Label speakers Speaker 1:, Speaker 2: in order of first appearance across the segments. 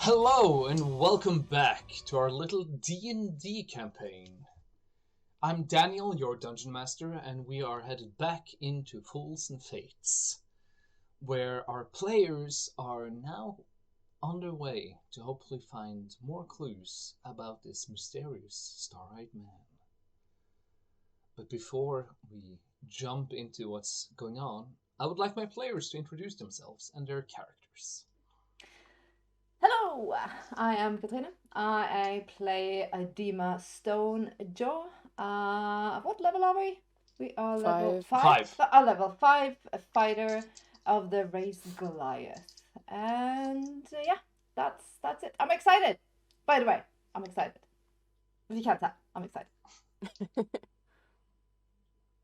Speaker 1: Hello and welcome back to our little D&D campaign. I'm Daniel, your Dungeon Master, and we are headed back into Fools and Fates, where our players are now on their way to hopefully find more clues about this mysterious star-eyed man. But before we jump into what's going on, I would like my players to introduce themselves and their characters.
Speaker 2: Hello, I am Katrina. I play Adeema Strongjaw. What level are we? We are level 5. Level 5, a fighter of the race Goliath. And that's it. I'm excited. By the way, I'm excited. If you can't tell, I'm excited.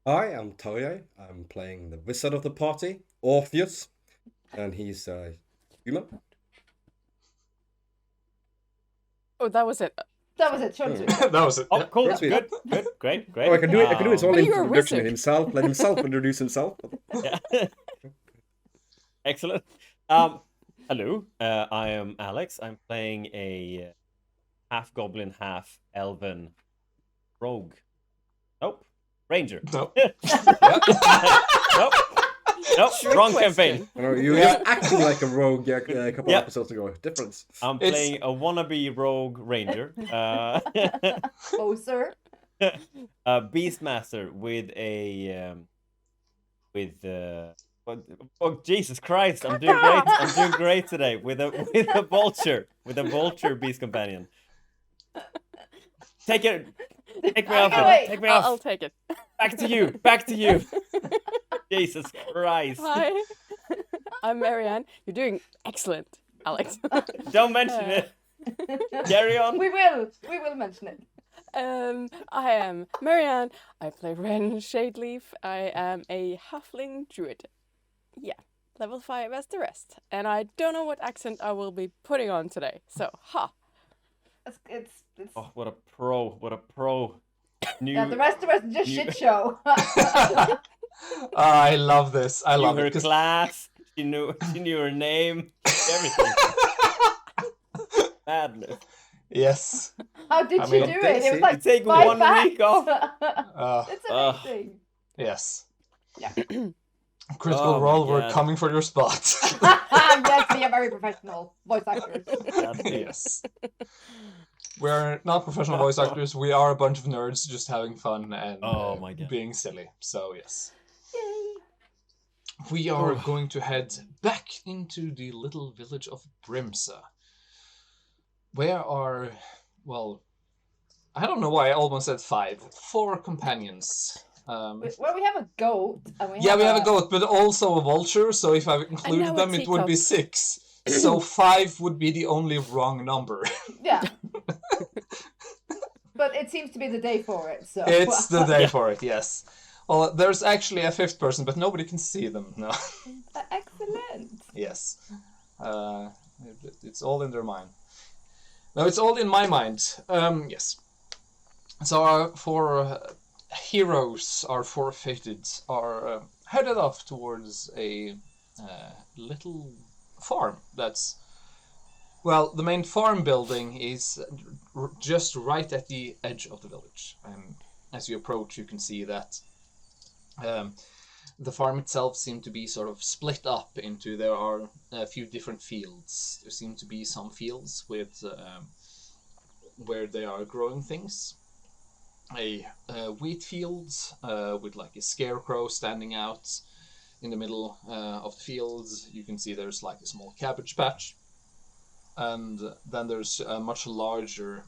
Speaker 3: Hi, I'm Tarjei. I'm playing the wizard of the party, Orpheus, and he's human.
Speaker 4: Oh, that was it.
Speaker 2: That was it. Short and sweet.
Speaker 1: That was it.
Speaker 5: Oh, cool.
Speaker 3: That's
Speaker 5: Good. Great.
Speaker 3: Oh, I can do it. I can do his whole
Speaker 4: But you're a
Speaker 3: introduction
Speaker 4: wizard.
Speaker 3: himself. Let himself introduce himself.
Speaker 5: Yeah. Excellent. Hello. I am Alex. I'm playing a half goblin, half elven rogue. Nope. Ranger.
Speaker 1: Nope.
Speaker 5: Nope.
Speaker 4: Trick
Speaker 5: Wrong
Speaker 4: question.
Speaker 5: campaign.
Speaker 3: You know, you were just acting like a rogue a couple
Speaker 5: Yeah.
Speaker 3: episodes ago. Difference.
Speaker 5: I'm playing a wannabe rogue ranger.
Speaker 2: Oh, sir.
Speaker 5: A beastmaster with a oh Jesus Christ! I'm doing great. I'm doing great today with a vulture beast companion. Take me off
Speaker 2: Okay,
Speaker 5: it. Take me off.
Speaker 4: I'll take it.
Speaker 5: Back to you. Jesus Christ!
Speaker 4: Hi, I'm Marianne. You're doing excellent, Alex.
Speaker 5: Don't mention it. Carry on.
Speaker 2: We will mention it.
Speaker 4: I am Marianne. I play Wren Shadeleaf. I am a halfling druid. Yeah, level 5 as the rest. And I don't know what accent I will be putting on today. So,
Speaker 2: It's
Speaker 5: Oh, what a pro!
Speaker 2: the rest of us just shit show.
Speaker 1: I love this. I love
Speaker 5: knew her
Speaker 1: it. 'Cause
Speaker 5: class. She knew her name. Everything. Madness.
Speaker 1: Yes.
Speaker 2: How did
Speaker 1: I
Speaker 2: you
Speaker 1: mean,
Speaker 2: do it? It was like
Speaker 5: take
Speaker 2: 5
Speaker 5: 1
Speaker 2: facts.
Speaker 5: week off.
Speaker 2: It's amazing.
Speaker 1: Yes.
Speaker 2: Yeah.
Speaker 1: Critical
Speaker 5: Oh my
Speaker 1: Role, we're
Speaker 5: God.
Speaker 1: coming for your spot.
Speaker 2: Yes, we are very professional voice actors.
Speaker 1: Yes. We're not professional voice actors. We are a bunch of nerds just having fun and
Speaker 5: Oh my God.
Speaker 1: being silly. So, yes.
Speaker 2: Yay.
Speaker 1: We are going to head back into the little village of Brimsa. Where are, well, I don't know why I almost said 5. 4 companions.
Speaker 2: Well, we have a goat. And
Speaker 1: We have a goat, but also a vulture, so if I included
Speaker 4: now a
Speaker 1: them, it would be
Speaker 4: teacup.
Speaker 1: 6. So 5 would be the only wrong number.
Speaker 2: Yeah. But it seems to be the day for it, so.
Speaker 1: It's the day for it, yes. Well, there's actually a 5th person, but nobody can see them, no.
Speaker 2: Excellent.
Speaker 1: Yes. It's all in their mind. No, it's all in my mind. Yes. So our 4 heroes, our 4 fated, are headed off towards a little farm that's... Well, the main farm building is just right at the edge of the village. As you approach, you can see that the farm itself seems to be sort of split up into, there are a few different fields. There seem to be some fields with where they are growing things. A wheat field with like a scarecrow standing out in the middle of the fields. You can see there's like a small cabbage patch. And then there's a much larger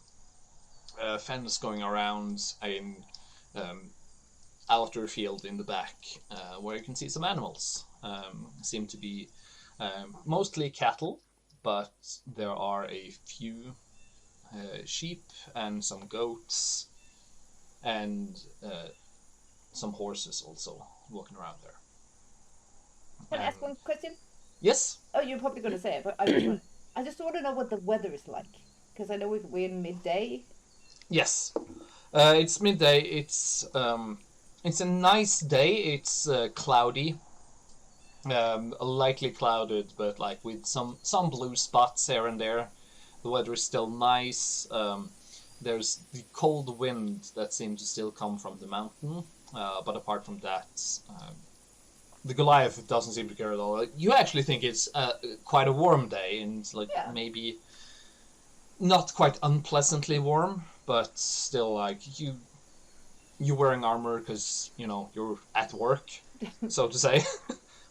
Speaker 1: fence going around an outer field in the back where you can see some animals. Seem to be mostly cattle, but there are a few sheep and some goats and some horses also walking around there.
Speaker 2: Can I ask one question?
Speaker 1: Yes?
Speaker 2: Oh, you're probably going to say it, but I just want to know what the weather is like. Because I know we're in midday.
Speaker 1: Yes. It's midday. It's a nice day. It's cloudy. Lightly clouded, but like with some blue spots here and there. The weather is still nice. There's the cold wind that seems to still come from the mountain. But apart from that, the Goliath doesn't seem to care at all. You actually think it's quite a warm day, and like maybe not quite unpleasantly warm, but still like you wearing armor because you're at work, so to say.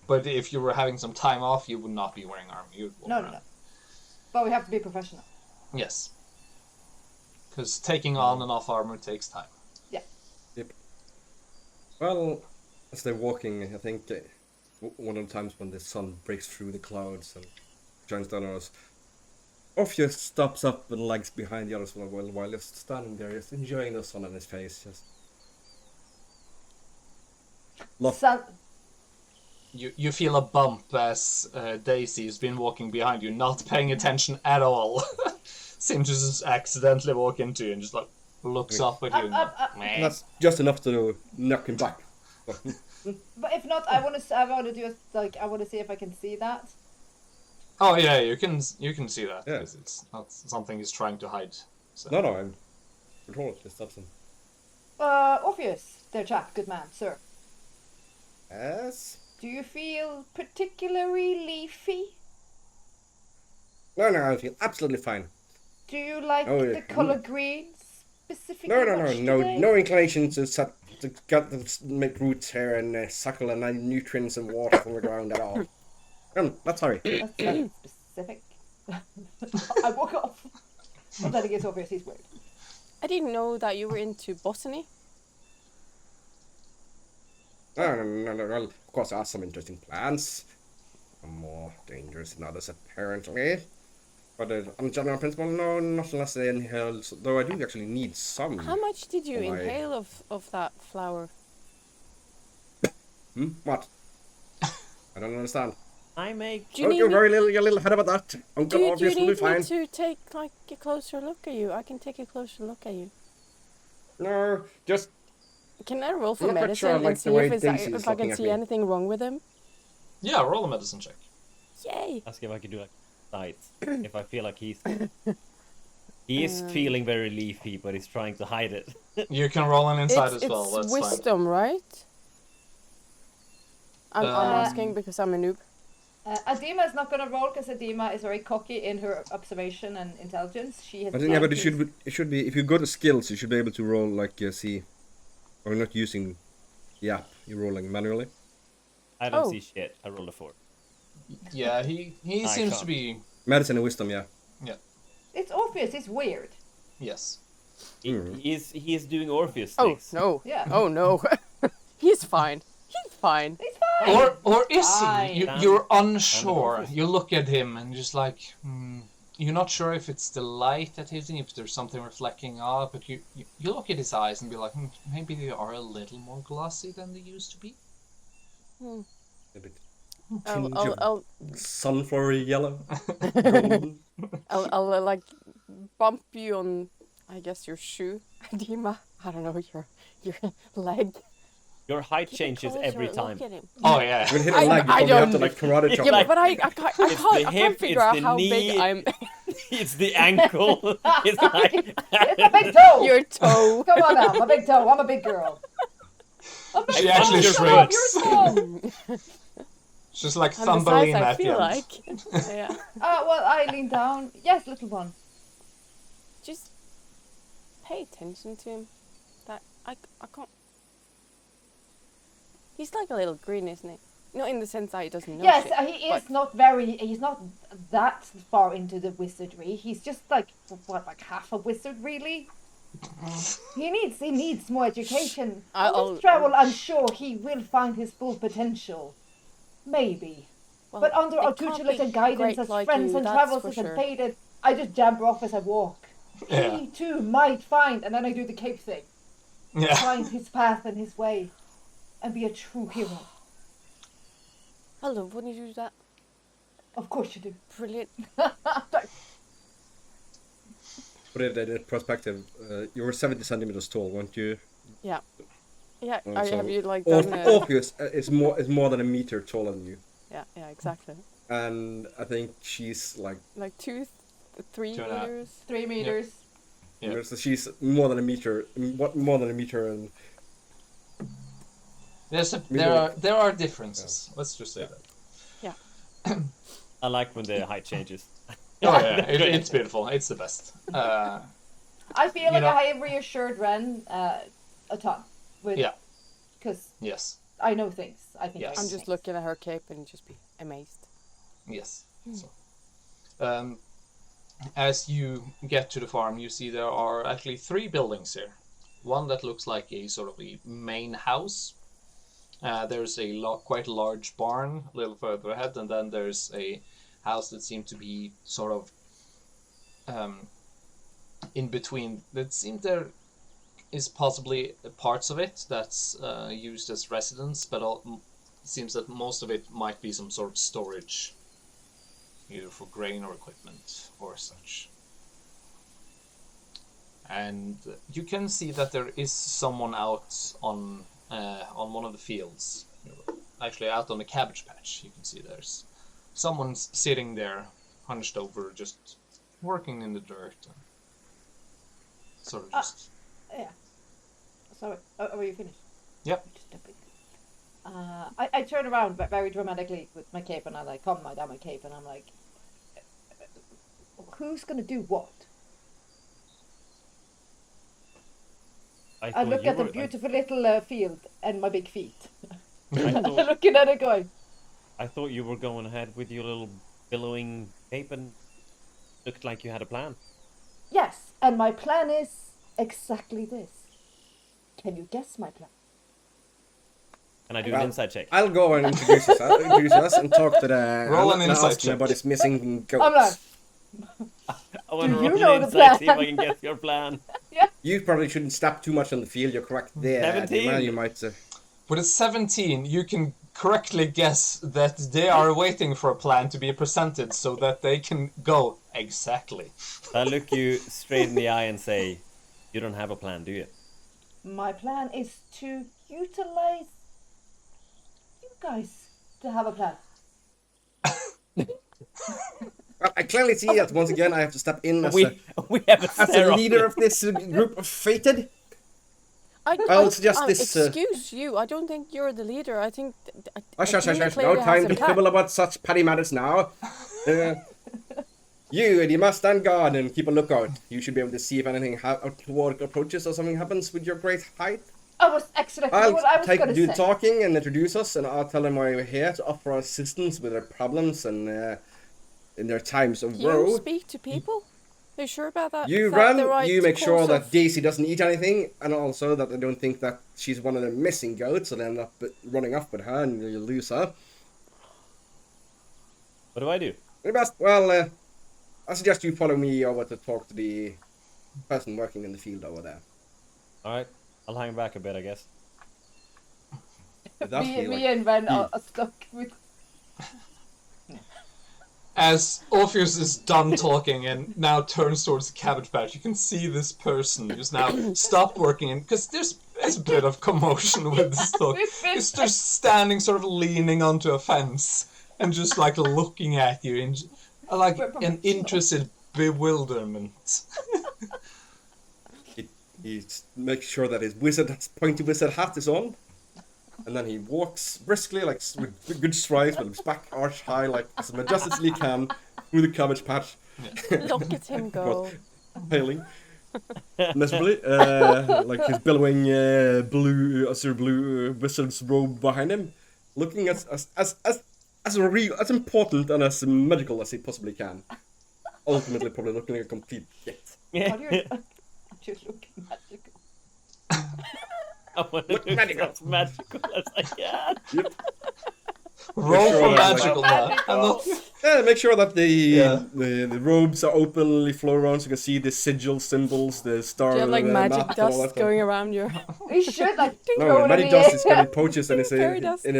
Speaker 1: But if you were having some time off, you would not be wearing armor. You'd
Speaker 2: No. But we have to be professional.
Speaker 1: Yes. Because taking on and off armor takes time.
Speaker 2: Yeah.
Speaker 3: Yep. Well, as they're walking, I think one of the times when the sun breaks through the clouds and shines down on us, Orpheus stops up and lags behind the others for a while just standing there, just enjoying the sun on his face.
Speaker 2: Sun.
Speaker 1: You feel a bump as Daisy has been walking behind you, not paying attention at all. Seems to just accidentally walk into you and just like looks up at you.
Speaker 3: That's just enough to knock him back.
Speaker 2: But if not, I want to do I want to see if I can see that.
Speaker 1: Oh yeah, you can see that because it's not something he's trying to hide. So.
Speaker 3: No, I'm control it. Just stops him.
Speaker 2: Orpheus, dear chap, good man, sir.
Speaker 3: Yes.
Speaker 2: Do you feel particularly leafy?
Speaker 3: No, I feel absolutely fine.
Speaker 2: Do you like the color green specifically?
Speaker 3: No inclination to make roots here and suckle and nutrients and water from the ground at all. Not sorry.
Speaker 2: That's very specific. I walk off. But then again, Orpheus, he's weird.
Speaker 4: I didn't know that you were into botany.
Speaker 3: No. Well, of course, there are some interesting plants. Some more dangerous than others, apparently. But on general principle, no, not unless they inhale. Though I do actually need some.
Speaker 4: How much did you inhale of that flower?
Speaker 3: What? I don't understand.
Speaker 5: I make.
Speaker 3: You're a little ahead about that.
Speaker 4: Do you
Speaker 3: Obviously
Speaker 4: need
Speaker 3: fine.
Speaker 4: me to take like a closer look at you? I can take a closer look at you.
Speaker 3: No, just.
Speaker 4: Can I roll for
Speaker 3: I'm not quite
Speaker 4: medicine
Speaker 3: sure I like
Speaker 4: and see
Speaker 3: the way
Speaker 4: if
Speaker 3: Daisy is
Speaker 4: I can
Speaker 3: looking at
Speaker 4: see
Speaker 3: me.
Speaker 4: anything wrong with him?
Speaker 1: Yeah, roll a medicine check.
Speaker 4: Yay!
Speaker 5: Ask if I could do like sight. If I feel like he is feeling very leafy, but he's trying to hide it.
Speaker 1: You can roll an insight as well.
Speaker 4: It's
Speaker 1: That's
Speaker 4: wisdom, right? I'm asking because I'm a noob.
Speaker 2: Adeema is not going to roll because Adeema is very cocky in her observation and intelligence. She has.
Speaker 3: But it should be if you go to skills, you should be able to roll like see, or not using the app. You're rolling manually.
Speaker 5: I don't see shit. I rolled a 4.
Speaker 1: Yeah, he seems to be.
Speaker 3: Medicine and wisdom, yeah.
Speaker 1: Yeah.
Speaker 2: It's Orpheus. It's weird.
Speaker 1: Yes.
Speaker 5: He is doing Orpheus
Speaker 4: Oh
Speaker 5: things.
Speaker 4: no!
Speaker 2: Yeah.
Speaker 4: Oh no! He's fine. He's fine.
Speaker 2: He's fine.
Speaker 1: Or is
Speaker 2: Fine.
Speaker 1: he? You're unsure. You look at him and just like, you're not sure if it's the light that hits him, if there's something reflecting off, but you look at his eyes and be like, maybe they are a little more glossy than they used to be.
Speaker 3: A bit.
Speaker 4: I'll
Speaker 3: Sunflower yellow.
Speaker 4: I'll like bump you on, I guess, your shoe, Adeema. I don't know, your leg.
Speaker 5: Your height
Speaker 4: Keep a
Speaker 5: changes
Speaker 4: closer
Speaker 5: every
Speaker 4: look
Speaker 5: time.
Speaker 4: at him.
Speaker 1: Oh yeah.
Speaker 3: When you hit a leg, you
Speaker 4: I
Speaker 3: probably have to
Speaker 4: don't-
Speaker 3: like karate chop.
Speaker 5: Yeah,
Speaker 4: But I can't figure out
Speaker 5: the
Speaker 4: how
Speaker 5: knee.
Speaker 4: big I'm.
Speaker 5: It's the ankle. It's like
Speaker 2: It's a big toe.
Speaker 4: Your toe.
Speaker 2: Come on now, my big toe. I'm a big girl.
Speaker 1: She actually
Speaker 5: You're
Speaker 1: shrinks.
Speaker 2: You're small.
Speaker 1: She's like
Speaker 4: I'm the size
Speaker 1: Thumbelina
Speaker 4: I
Speaker 1: at the
Speaker 4: feel
Speaker 1: end.
Speaker 4: like. Yeah.
Speaker 2: Well, I lean down. Yes, little one.
Speaker 4: Just pay attention to him. That I can't. He's like a little green, isn't he? Not in the sense that he doesn't know
Speaker 2: Yes,
Speaker 4: shit,
Speaker 2: he
Speaker 4: but-
Speaker 2: is not very. He's not that far into the wizardry. He's just like like half a wizard, really. He needs more education. On this travel, I'm sure he will find his full potential. Maybe.
Speaker 4: Well,
Speaker 2: But under
Speaker 4: they
Speaker 2: our
Speaker 4: can't
Speaker 2: tutelage
Speaker 4: be
Speaker 2: and guidance
Speaker 4: great
Speaker 2: as
Speaker 4: like
Speaker 2: friends
Speaker 4: you,
Speaker 2: and
Speaker 4: that's
Speaker 2: travels
Speaker 4: for
Speaker 2: has
Speaker 4: sure.
Speaker 2: faded, I just jabber off as I walk.
Speaker 1: Yeah.
Speaker 2: He too might find, and then I do the cape thing.
Speaker 1: Yeah.
Speaker 2: Find his path and his way, and be a true hero.
Speaker 4: I love when you do that.
Speaker 2: Of course you do.
Speaker 4: Brilliant.
Speaker 3: Put it in perspective. You were 70 centimeters tall, weren't you?
Speaker 4: Yeah. Yeah.
Speaker 3: Oh, so
Speaker 4: Have you like done?
Speaker 3: Orpheus is more than a meter taller than you,
Speaker 4: Yeah. Yeah. Exactly.
Speaker 3: and I think she's like
Speaker 4: Like 2 3
Speaker 1: 2.5.
Speaker 4: meters.
Speaker 2: 3 meters.
Speaker 1: Yeah.
Speaker 3: So she's more than a meter. More than a meter and.
Speaker 1: There are differences. Let's just say that.
Speaker 4: Yeah.
Speaker 5: I like when the height changes.
Speaker 1: Oh yeah, it's beautiful. It's the best.
Speaker 2: I feel like I have reassured Wren a ton.
Speaker 1: Yeah.
Speaker 2: Because
Speaker 1: Yes.
Speaker 2: I know things. I think
Speaker 1: Yes.
Speaker 2: I know
Speaker 4: I'm just
Speaker 2: things.
Speaker 4: looking at her cape and just be amazed.
Speaker 1: Yes. So, as you get to the farm, you see there are actually 3 buildings here. One that looks like a sort of a main house. There's a quite large barn a little further ahead, and then there's a house that seems to be sort of in between. That seems there is possibly parts of it that's used as residence, but it seems that most of it might be some sort of storage, either for grain or equipment or such. And you can see that there is someone out on one of the fields, actually out on the cabbage patch. You can see there's someone's sitting there, hunched over, just working in the dirt, and sort of just.
Speaker 2: Yeah. Sorry. Were you finished?
Speaker 1: Yep.
Speaker 2: Just a bit. I turn around very dramatically with my cape, and I like calm down my cape, and I'm like, who's gonna do what? I look at the beautiful little field and my big feet. I'm looking at it going.
Speaker 5: I thought you were going ahead with your little billowing cape and looked like you had a plan.
Speaker 2: Yes, and my plan is exactly this. Can you guess my plan?
Speaker 5: Can I do an insight check?
Speaker 3: I'll go and introduce us and talk to the.
Speaker 1: Roll an
Speaker 3: and
Speaker 1: insight
Speaker 3: ask him
Speaker 1: check.
Speaker 3: about his missing goats.
Speaker 2: I'm like,
Speaker 5: I want to
Speaker 2: Do you
Speaker 5: roll
Speaker 2: know
Speaker 5: an
Speaker 2: the
Speaker 5: insight, see if
Speaker 2: plan?
Speaker 5: I can guess your plan.
Speaker 3: You probably shouldn't step too much on the field. You're correct there.
Speaker 5: 17.
Speaker 3: Man, you might.
Speaker 1: With a 17, you can correctly guess that they are waiting for a plan to be presented so that they can go exactly.
Speaker 5: I look you straight in the eye and say, you don't have a plan, do you?
Speaker 2: my plan is to utilize you guys to have a plan.
Speaker 3: Well, I clearly see that once again I have to step in as
Speaker 5: We have a
Speaker 3: as the leader of this group of fated. I'll suggest this.
Speaker 4: Excuse you, I don't think you're the leader. I think.
Speaker 3: Hush.
Speaker 4: Adeema
Speaker 3: No
Speaker 4: clearly has
Speaker 3: time
Speaker 4: a
Speaker 3: to
Speaker 4: plan.
Speaker 3: quibble about such petty matters now. You, Adeema, stand guard and keep a lookout. You should be able to see if anything toward approaches or something happens with your great height.
Speaker 2: I was actually what I was going to
Speaker 3: do
Speaker 2: say.
Speaker 3: the talking and introduce us, and I'll tell them why we're here to offer assistance with their problems and in their times of woe.
Speaker 4: You speak to people? Are you sure about that?
Speaker 3: You
Speaker 4: Is that
Speaker 3: run,
Speaker 4: the right
Speaker 3: you make sure
Speaker 4: course
Speaker 3: that
Speaker 4: of-
Speaker 3: Daisy doesn't eat anything, and also that they don't think that she's one of the missing goats, and end up running off with her, and you lose her.
Speaker 5: What do I do?
Speaker 3: Well, I suggest you follow me over to talk to the person working in the field over there.
Speaker 5: Alright, I'll hang back a bit, I guess.
Speaker 3: Would that be
Speaker 2: Me
Speaker 3: like-
Speaker 2: and Wren are stuck with.
Speaker 1: As Orpheus is done talking and now turns towards the cabbage patch, you can see this person who's now stopped working, because there's a bit of commotion with this talk. He's just standing, sort of leaning onto a fence and just like looking at you in like an interested bewilderment.
Speaker 3: He makes sure that his pointy wizard hat is on, and then he walks briskly, like with good strides, with his back arched high, like as majestically can, through the cabbage patch.
Speaker 4: Look at him go.
Speaker 3: Paling miserably, like his billowing azure blue wizard's robe behind him, looking as important and as magical as he possibly can. Ultimately, probably looking like a complete shit.
Speaker 2: What are you? Just looking magical.
Speaker 5: I want to look
Speaker 3: magical.
Speaker 5: as magical as I can.
Speaker 1: Roll
Speaker 3: Sure,
Speaker 1: for
Speaker 3: like-
Speaker 1: magical now. I'm not...
Speaker 3: Yeah, make sure that the robes are openly flow around so you can see the sigil symbols, the star.
Speaker 4: Do you have like magic
Speaker 3: map and all that
Speaker 4: dust
Speaker 3: stuff.
Speaker 4: going around your...
Speaker 2: We should like
Speaker 3: No,
Speaker 2: throw it
Speaker 3: magic
Speaker 2: in the
Speaker 3: dust is
Speaker 2: air.
Speaker 3: kind of pouches in his
Speaker 4: Fairy dust.
Speaker 3: in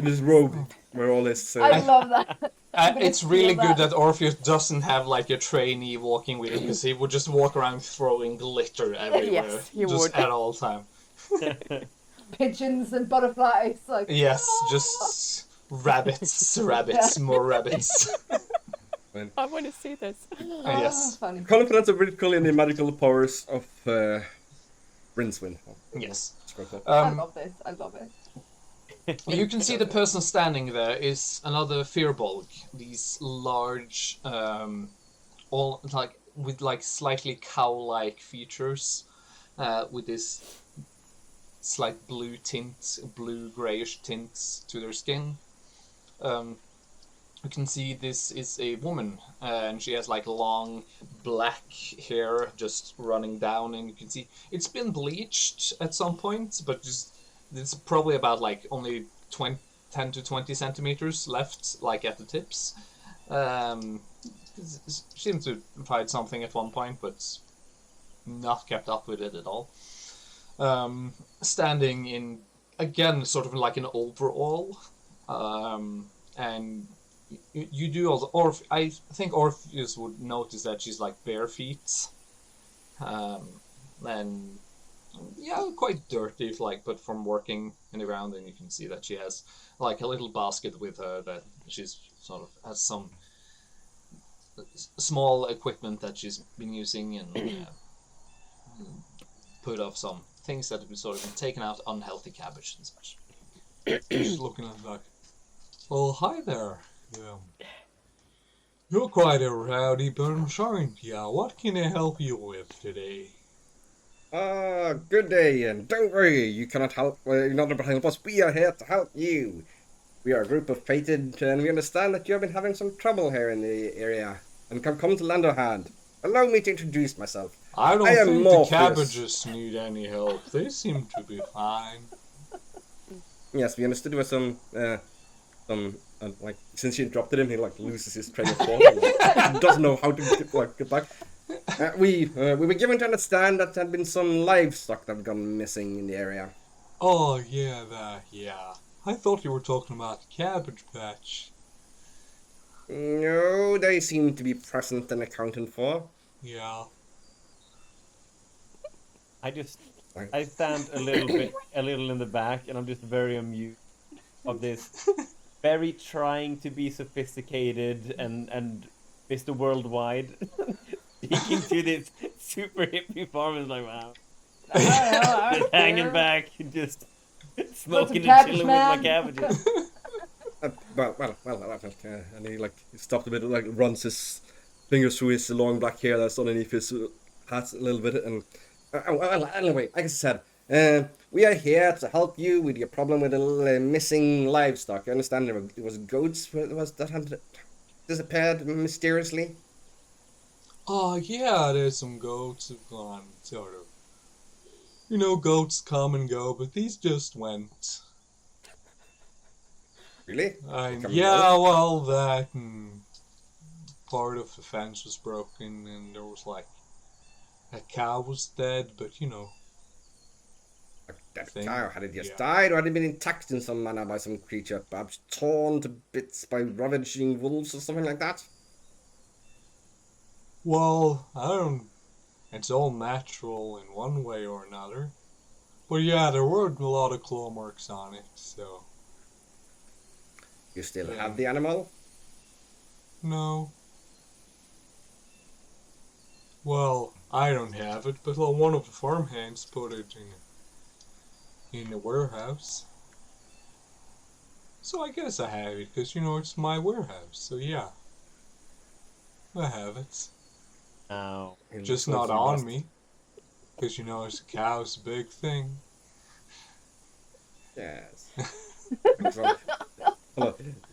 Speaker 3: his robe where all this.
Speaker 2: I love that.
Speaker 1: It's really good that Orpheus doesn't have like a trainee walking with him, because he would just walk around throwing glitter everywhere,
Speaker 4: Yes, he
Speaker 1: just
Speaker 4: would.
Speaker 1: at all time.
Speaker 2: Pigeons and butterflies, like
Speaker 1: Yes, just rabbits, more rabbits.
Speaker 4: I want to see this.
Speaker 1: Yes.
Speaker 2: Funny.
Speaker 3: Confidence of critical in the magical powers of Rincewind.
Speaker 1: Yes.
Speaker 2: I love this. I love it.
Speaker 1: You can see the person standing there is another Firbolg. These large, all like with like slightly cow-like features, with this slight blue tint, blue-grayish tints to their skin. You can see this is a woman, and she has like long black hair just running down, and you can see it's been bleached at some point, but just it's probably about like only 10 to 20 centimeters left, like at the tips. She seems to have tried something at one point, but not kept up with it at all. Standing in, again, sort of like an overall, and you do also, I think Orpheus would notice that she's like bare feet, and yeah, quite dirty, like, but from working in the ground, and you can see that she has like a little basket with her that she's sort of has some small equipment that she's been using, and put off some things that have been sort of been taken out, unhealthy cabbage and such. She's looking at like, well, hi there. Yeah. You're quite a rowdy bunch, aren't you? What can I help you with today?
Speaker 3: Good day, and don't worry, you cannot help, you're not able to help us, we are here to help you. We are a group of fated, and we understand that you have been having some trouble here in the area, and have come to lend a hand. Allow me to introduce myself.
Speaker 1: I don't
Speaker 3: am
Speaker 1: think
Speaker 3: Orpheus.
Speaker 1: the cabbages need any help. They seem to be fine.
Speaker 3: Yes, we understood there was some, like, since you interrupted him, he, like, loses his train of thought, and, like, doesn't know how to, get back. We were given to understand that there had been some livestock that had gone missing in the area.
Speaker 1: Oh, yeah, yeah. I thought you were talking about the cabbage patch.
Speaker 3: No, they seem to be present and accounted for.
Speaker 1: Yeah.
Speaker 5: I stand a little in the back, and I'm just very amused of this, very trying to be sophisticated and Mr. Worldwide, speaking to this super hippie farmers like, wow, just hanging back, just smoking and chilling with my cabbages.
Speaker 3: Well, and he like stopped a bit, like runs his fingers through his long black hair that's underneath his hat a little bit, and well, anyway, like I said, we are here to help you with your problem with the missing livestock. I understand it was goats that had disappeared mysteriously.
Speaker 1: Oh, yeah, there's some goats have gone, sort of. You know, goats come and go, but these just went.
Speaker 3: Really?
Speaker 1: Yeah, well, that and part of the fence was broken, and there was like a cow was dead, but you know.
Speaker 3: That cow, had it just died, or had it been attacked in some manner by some creature, perhaps torn to bits by ravaging wolves or something like that?
Speaker 1: Well, I don't. It's all natural in one way or another. But yeah, there were a lot of claw marks on it, so.
Speaker 3: You still have the animal?
Speaker 1: No. Well, I don't have it, but one of the farmhands put it in the warehouse. So I guess I have it, because, you know, it's my warehouse, so yeah. I have it.
Speaker 5: No.
Speaker 1: Just not on me. Because, you know, it's a cow's a big thing.
Speaker 3: Yes.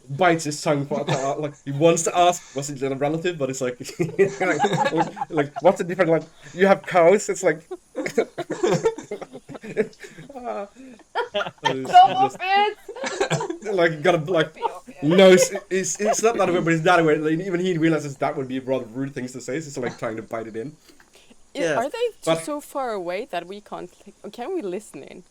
Speaker 3: Bites his tongue for like he wants to ask what's it a relative, but it's like like what's the difference? Like you have cows, it's like like you gotta like no, it's not that way, but it's that way. Like, even he realizes that would be rather rude things to say. So it's like trying to bite it in.
Speaker 4: Yeah. Are they just so far away that we can't? Can we listen in?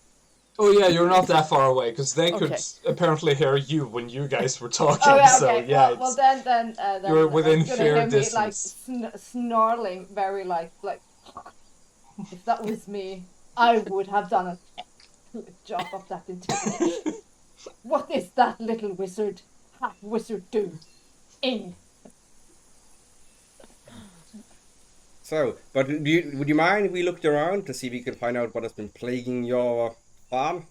Speaker 1: Oh yeah, you're not that far away, because they could apparently hear you when you guys were talking.
Speaker 2: Oh, yeah,
Speaker 1: so
Speaker 2: okay.
Speaker 1: yeah,
Speaker 2: well then
Speaker 1: you're within fair
Speaker 2: hear
Speaker 1: distance.
Speaker 2: Me, like snarling, very like. If that was me, I would have done a job of that intimidation. What is that little half wizard doing?
Speaker 3: So, but would you mind if we looked around to see if we could find out what has been plaguing your farm?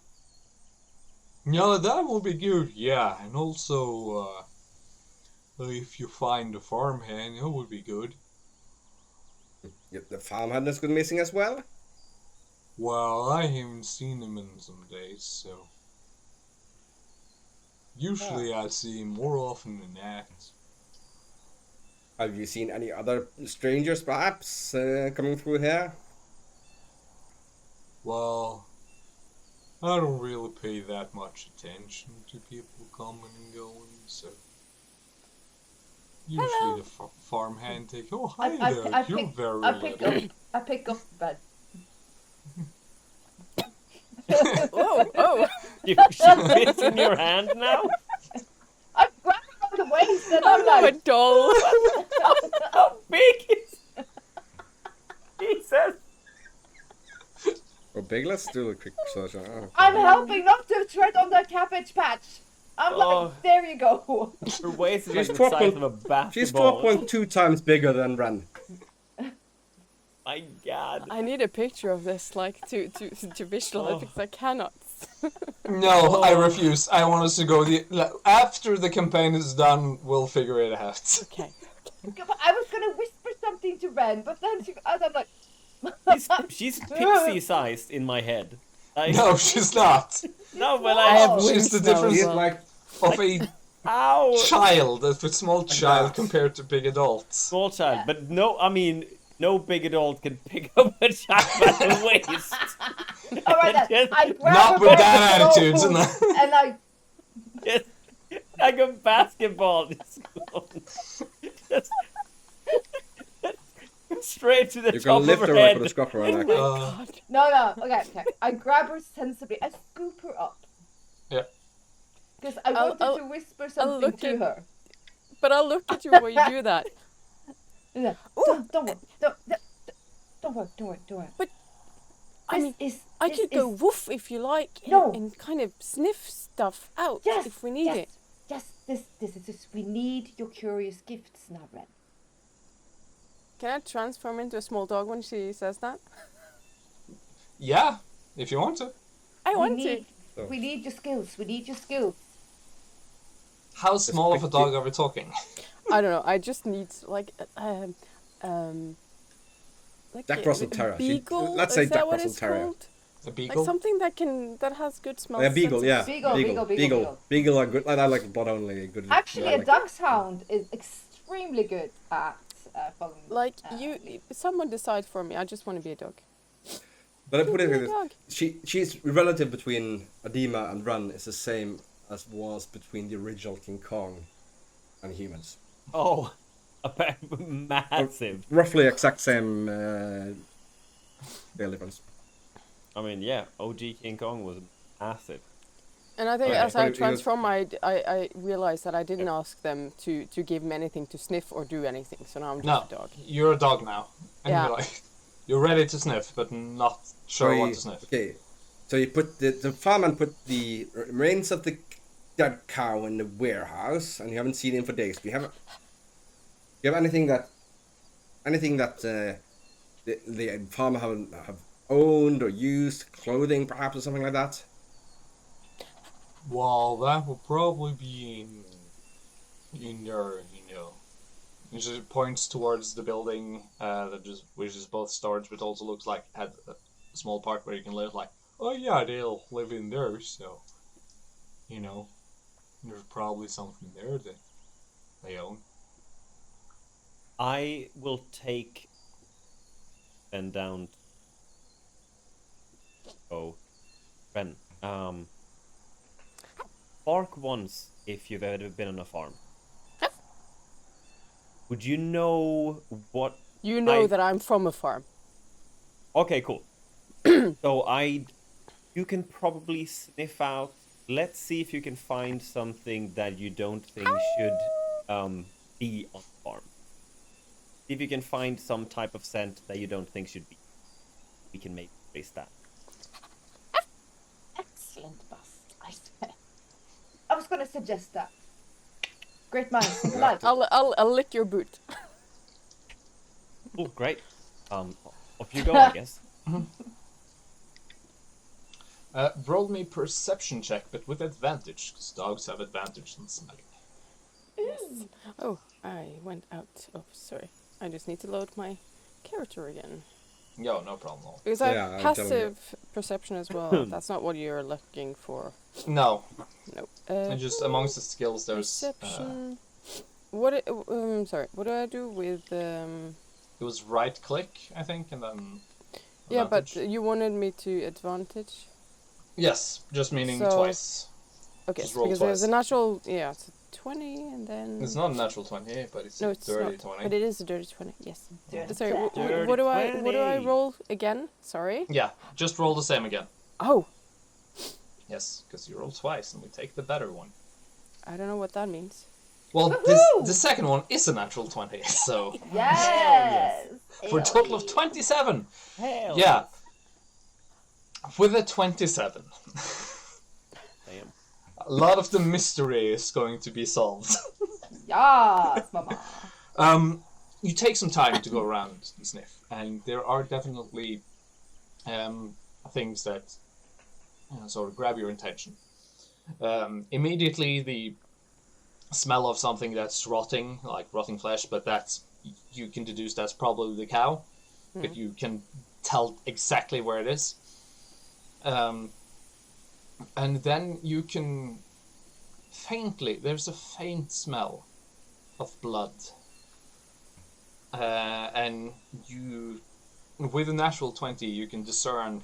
Speaker 1: No, that would be good, yeah. And also, if you find a farmhand, that would be good.
Speaker 3: The farmhand has gone missing as well?
Speaker 1: Well, I haven't seen him in some days, so... Usually I see him more often than that.
Speaker 3: Have you seen any other strangers, perhaps, coming through here?
Speaker 1: Well, I don't really pay that much attention to people coming and going, so... Usually the farmhand take... Oh, hi there, you're very little.
Speaker 2: I pick up the bed.
Speaker 4: Oh!
Speaker 5: She fits in your hand now?
Speaker 2: I grab it on the waist and
Speaker 4: I'm
Speaker 2: I'm like...
Speaker 4: a doll.
Speaker 5: How big is Jesus?
Speaker 3: Oh, big, let's do a quick search.
Speaker 2: I'm helping not to tread on the cabbage patch. I'm
Speaker 5: Oh.
Speaker 2: like, there you go.
Speaker 5: Her waist is like
Speaker 3: She's
Speaker 5: the size of a basketball.
Speaker 3: She's 4.2 times bigger than Wren.
Speaker 5: My God.
Speaker 4: I need a picture of this, like, to visualize, because I cannot.
Speaker 1: No, I refuse. I want us to go after the campaign is done, we'll figure it out.
Speaker 4: Okay.
Speaker 2: But I was gonna whisper something to Wren, but then I'm like...
Speaker 5: She's pixie-sized in my head.
Speaker 1: No, she's not.
Speaker 5: No, but
Speaker 4: I have
Speaker 1: She's the
Speaker 4: wings now
Speaker 1: difference
Speaker 4: as well.
Speaker 3: Like,
Speaker 1: of a
Speaker 5: Ow!
Speaker 1: child, a small child
Speaker 3: that.
Speaker 1: compared to big adults.
Speaker 5: Small child, but no, I mean, no big adult can pick up a child by the waist.
Speaker 2: Alright then, I grab
Speaker 1: Not
Speaker 2: her
Speaker 1: with
Speaker 2: by
Speaker 1: that
Speaker 2: the
Speaker 1: attitude,
Speaker 2: elbow
Speaker 1: no.
Speaker 2: and I...
Speaker 5: Just like a basketball. Just straight to the
Speaker 3: you
Speaker 5: top
Speaker 3: can lift
Speaker 5: of
Speaker 3: her
Speaker 5: her
Speaker 3: up
Speaker 5: head.
Speaker 3: with a scupper on that.
Speaker 4: God.
Speaker 2: No, okay. I grab her sensibly. I scoop her up.
Speaker 1: Yeah.
Speaker 2: Because I
Speaker 4: I'll-
Speaker 2: wanted to whisper something
Speaker 4: look
Speaker 2: to
Speaker 4: at-
Speaker 2: her.
Speaker 4: But I'll look at you while you do that.
Speaker 2: Yeah. Don't worry.
Speaker 4: But, I mean,
Speaker 2: This
Speaker 4: I
Speaker 2: this
Speaker 4: could go woof if you like,
Speaker 2: No.
Speaker 4: and kind of sniff stuff out
Speaker 2: Yes,
Speaker 4: if we need it.
Speaker 2: Yes, this is just, we need your curious gifts now, Wren.
Speaker 4: Can I transform into a small dog when she says that?
Speaker 1: Yeah, if you want to.
Speaker 4: I want to.
Speaker 2: We need your skills.
Speaker 1: How small of a dog are we talking?
Speaker 4: I don't know. I just need like
Speaker 3: Jack Russell Terrier.
Speaker 4: beagle.
Speaker 3: Let's say
Speaker 4: Is
Speaker 3: Jack
Speaker 4: that what
Speaker 3: Russell
Speaker 4: it's
Speaker 3: Terrier.
Speaker 4: called?
Speaker 1: A
Speaker 4: Like
Speaker 1: beagle?
Speaker 4: something that has good smell.
Speaker 3: Yeah, beagle, yeah.
Speaker 2: Beagle.
Speaker 3: Beagle are good. I like blood only. Good.
Speaker 2: Actually,
Speaker 3: I
Speaker 2: a
Speaker 3: like-
Speaker 2: dachshund is extremely good at following.
Speaker 4: Like someone decide for me. I just want to be a dog.
Speaker 3: But I put it
Speaker 4: Be a
Speaker 3: like
Speaker 4: dog.
Speaker 3: this. She's relative between Adeema and Wren is the same as was between the original King Kong and humans.
Speaker 5: Oh, massive.
Speaker 3: Roughly exact same scale difference.
Speaker 5: I mean, yeah, OG King Kong was massive.
Speaker 4: And I think
Speaker 3: Okay,
Speaker 4: as
Speaker 3: but
Speaker 4: I
Speaker 3: it was-
Speaker 4: transform, I realized that I didn't ask them to give me anything to sniff or do anything. So now I'm just
Speaker 1: No,
Speaker 4: a dog.
Speaker 1: you're a dog now. And
Speaker 4: Yeah.
Speaker 1: you're ready to sniff, but not sure what to sniff.
Speaker 3: Okay, so you put the farmman put the remains of the dead cow in the warehouse, and you haven't seen him for days. Do you have anything that the farmer have owned or used, clothing perhaps or something like that?
Speaker 1: Well, that will probably be in there, you know. It just points towards the building, which is both storage, but also looks like it had a small part where you can live. Like, oh yeah, they'll live in there, so you know, there's probably something there that they own.
Speaker 5: I will take Ben down. Oh, Ben. Bark once if you've ever been on a farm. Would you know what?
Speaker 4: You know that I'm from a farm.
Speaker 5: Okay, cool. So you can probably sniff out. Let's see if you can find something that you don't think should be on the farm. See if you can find some type of scent that you don't think should be. We can maybe trace that.
Speaker 2: Excellent, Baast. I swear. I was gonna suggest that. Great minds think alike.
Speaker 4: I'll lick your boot.
Speaker 5: Oh, great. Off you go, I guess.
Speaker 1: Roll me perception check, but with advantage, because dogs have advantage in smelling.
Speaker 4: Yes. Oh, I went out. Oh, sorry. I just need to load my character again.
Speaker 1: Yo, no problem.
Speaker 4: Because I
Speaker 3: Yeah,
Speaker 4: have
Speaker 3: I'm
Speaker 4: passive perception as well. That's not what you're looking for.
Speaker 1: No.
Speaker 4: Nope.
Speaker 1: And just amongst the skills, there's...
Speaker 4: Perception. Sorry. What do I do with...
Speaker 1: It was right click, I think, and then...
Speaker 4: Yeah, but
Speaker 1: advantage.
Speaker 4: you wanted me to advantage?
Speaker 1: Yes, just meaning
Speaker 4: So-
Speaker 1: twice.
Speaker 4: Okay,
Speaker 1: Just roll
Speaker 4: because there's a
Speaker 1: twice.
Speaker 4: natural... Yeah, it's a 20 and then...
Speaker 1: It's not a natural 20, but it's
Speaker 4: No,
Speaker 1: a
Speaker 4: it's
Speaker 1: dirty
Speaker 4: not.
Speaker 1: 20.
Speaker 4: But it is a dirty 20, yes.
Speaker 2: Dirty
Speaker 4: Sorry,
Speaker 5: Dirty
Speaker 4: what do I
Speaker 5: 20.
Speaker 4: roll again? Sorry.
Speaker 1: Yeah, just roll the same again.
Speaker 4: Oh,
Speaker 1: Yes, because you roll twice, and we take the better one.
Speaker 4: I don't know what that means.
Speaker 1: Well,
Speaker 2: Woohoo!
Speaker 1: the second one is a natural 20, so...
Speaker 2: Yes!
Speaker 1: For a total of 27!
Speaker 5: Hell.
Speaker 1: Yeah. With a 27.
Speaker 5: Damn.
Speaker 1: A lot of the mystery is going to be solved.
Speaker 2: Yes, mama.
Speaker 1: You take some time to go around and sniff, and there are definitely things that sort of grab your attention. Immediately, the smell of something that's rotting, like rotting flesh, but that's you can deduce that's probably the cow, but you can tell exactly where it is. And then you can there's a faint smell of blood. And you, with a natural 20, you can discern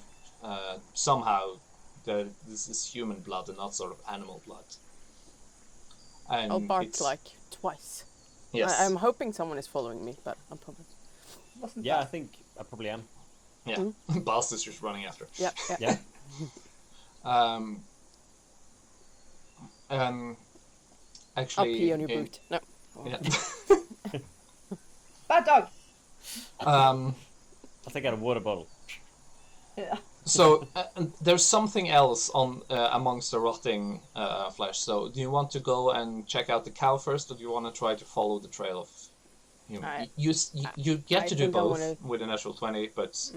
Speaker 1: somehow that this is human blood and not sort of animal blood. And
Speaker 4: I'll bark like twice.
Speaker 1: Yes.
Speaker 4: I'm hoping someone is following me, but I'm probably...
Speaker 2: Wasn't
Speaker 5: Yeah, I
Speaker 2: that?
Speaker 5: think I probably am.
Speaker 1: Yeah. Baast is just running after.
Speaker 4: Yeah.
Speaker 5: Yeah.
Speaker 4: I'll
Speaker 1: Actually,
Speaker 4: pee on your boot. No.
Speaker 1: Yeah.
Speaker 2: Bad dog!
Speaker 5: I'll take out a water bottle.
Speaker 2: Yeah.
Speaker 1: So there's something else on amongst the rotting flesh. So do you want to go and check out the cow first, or do you want to try to follow the trail of human? You get
Speaker 4: I
Speaker 1: to do
Speaker 4: think I
Speaker 1: both
Speaker 4: wanna-
Speaker 1: with a natural 20, but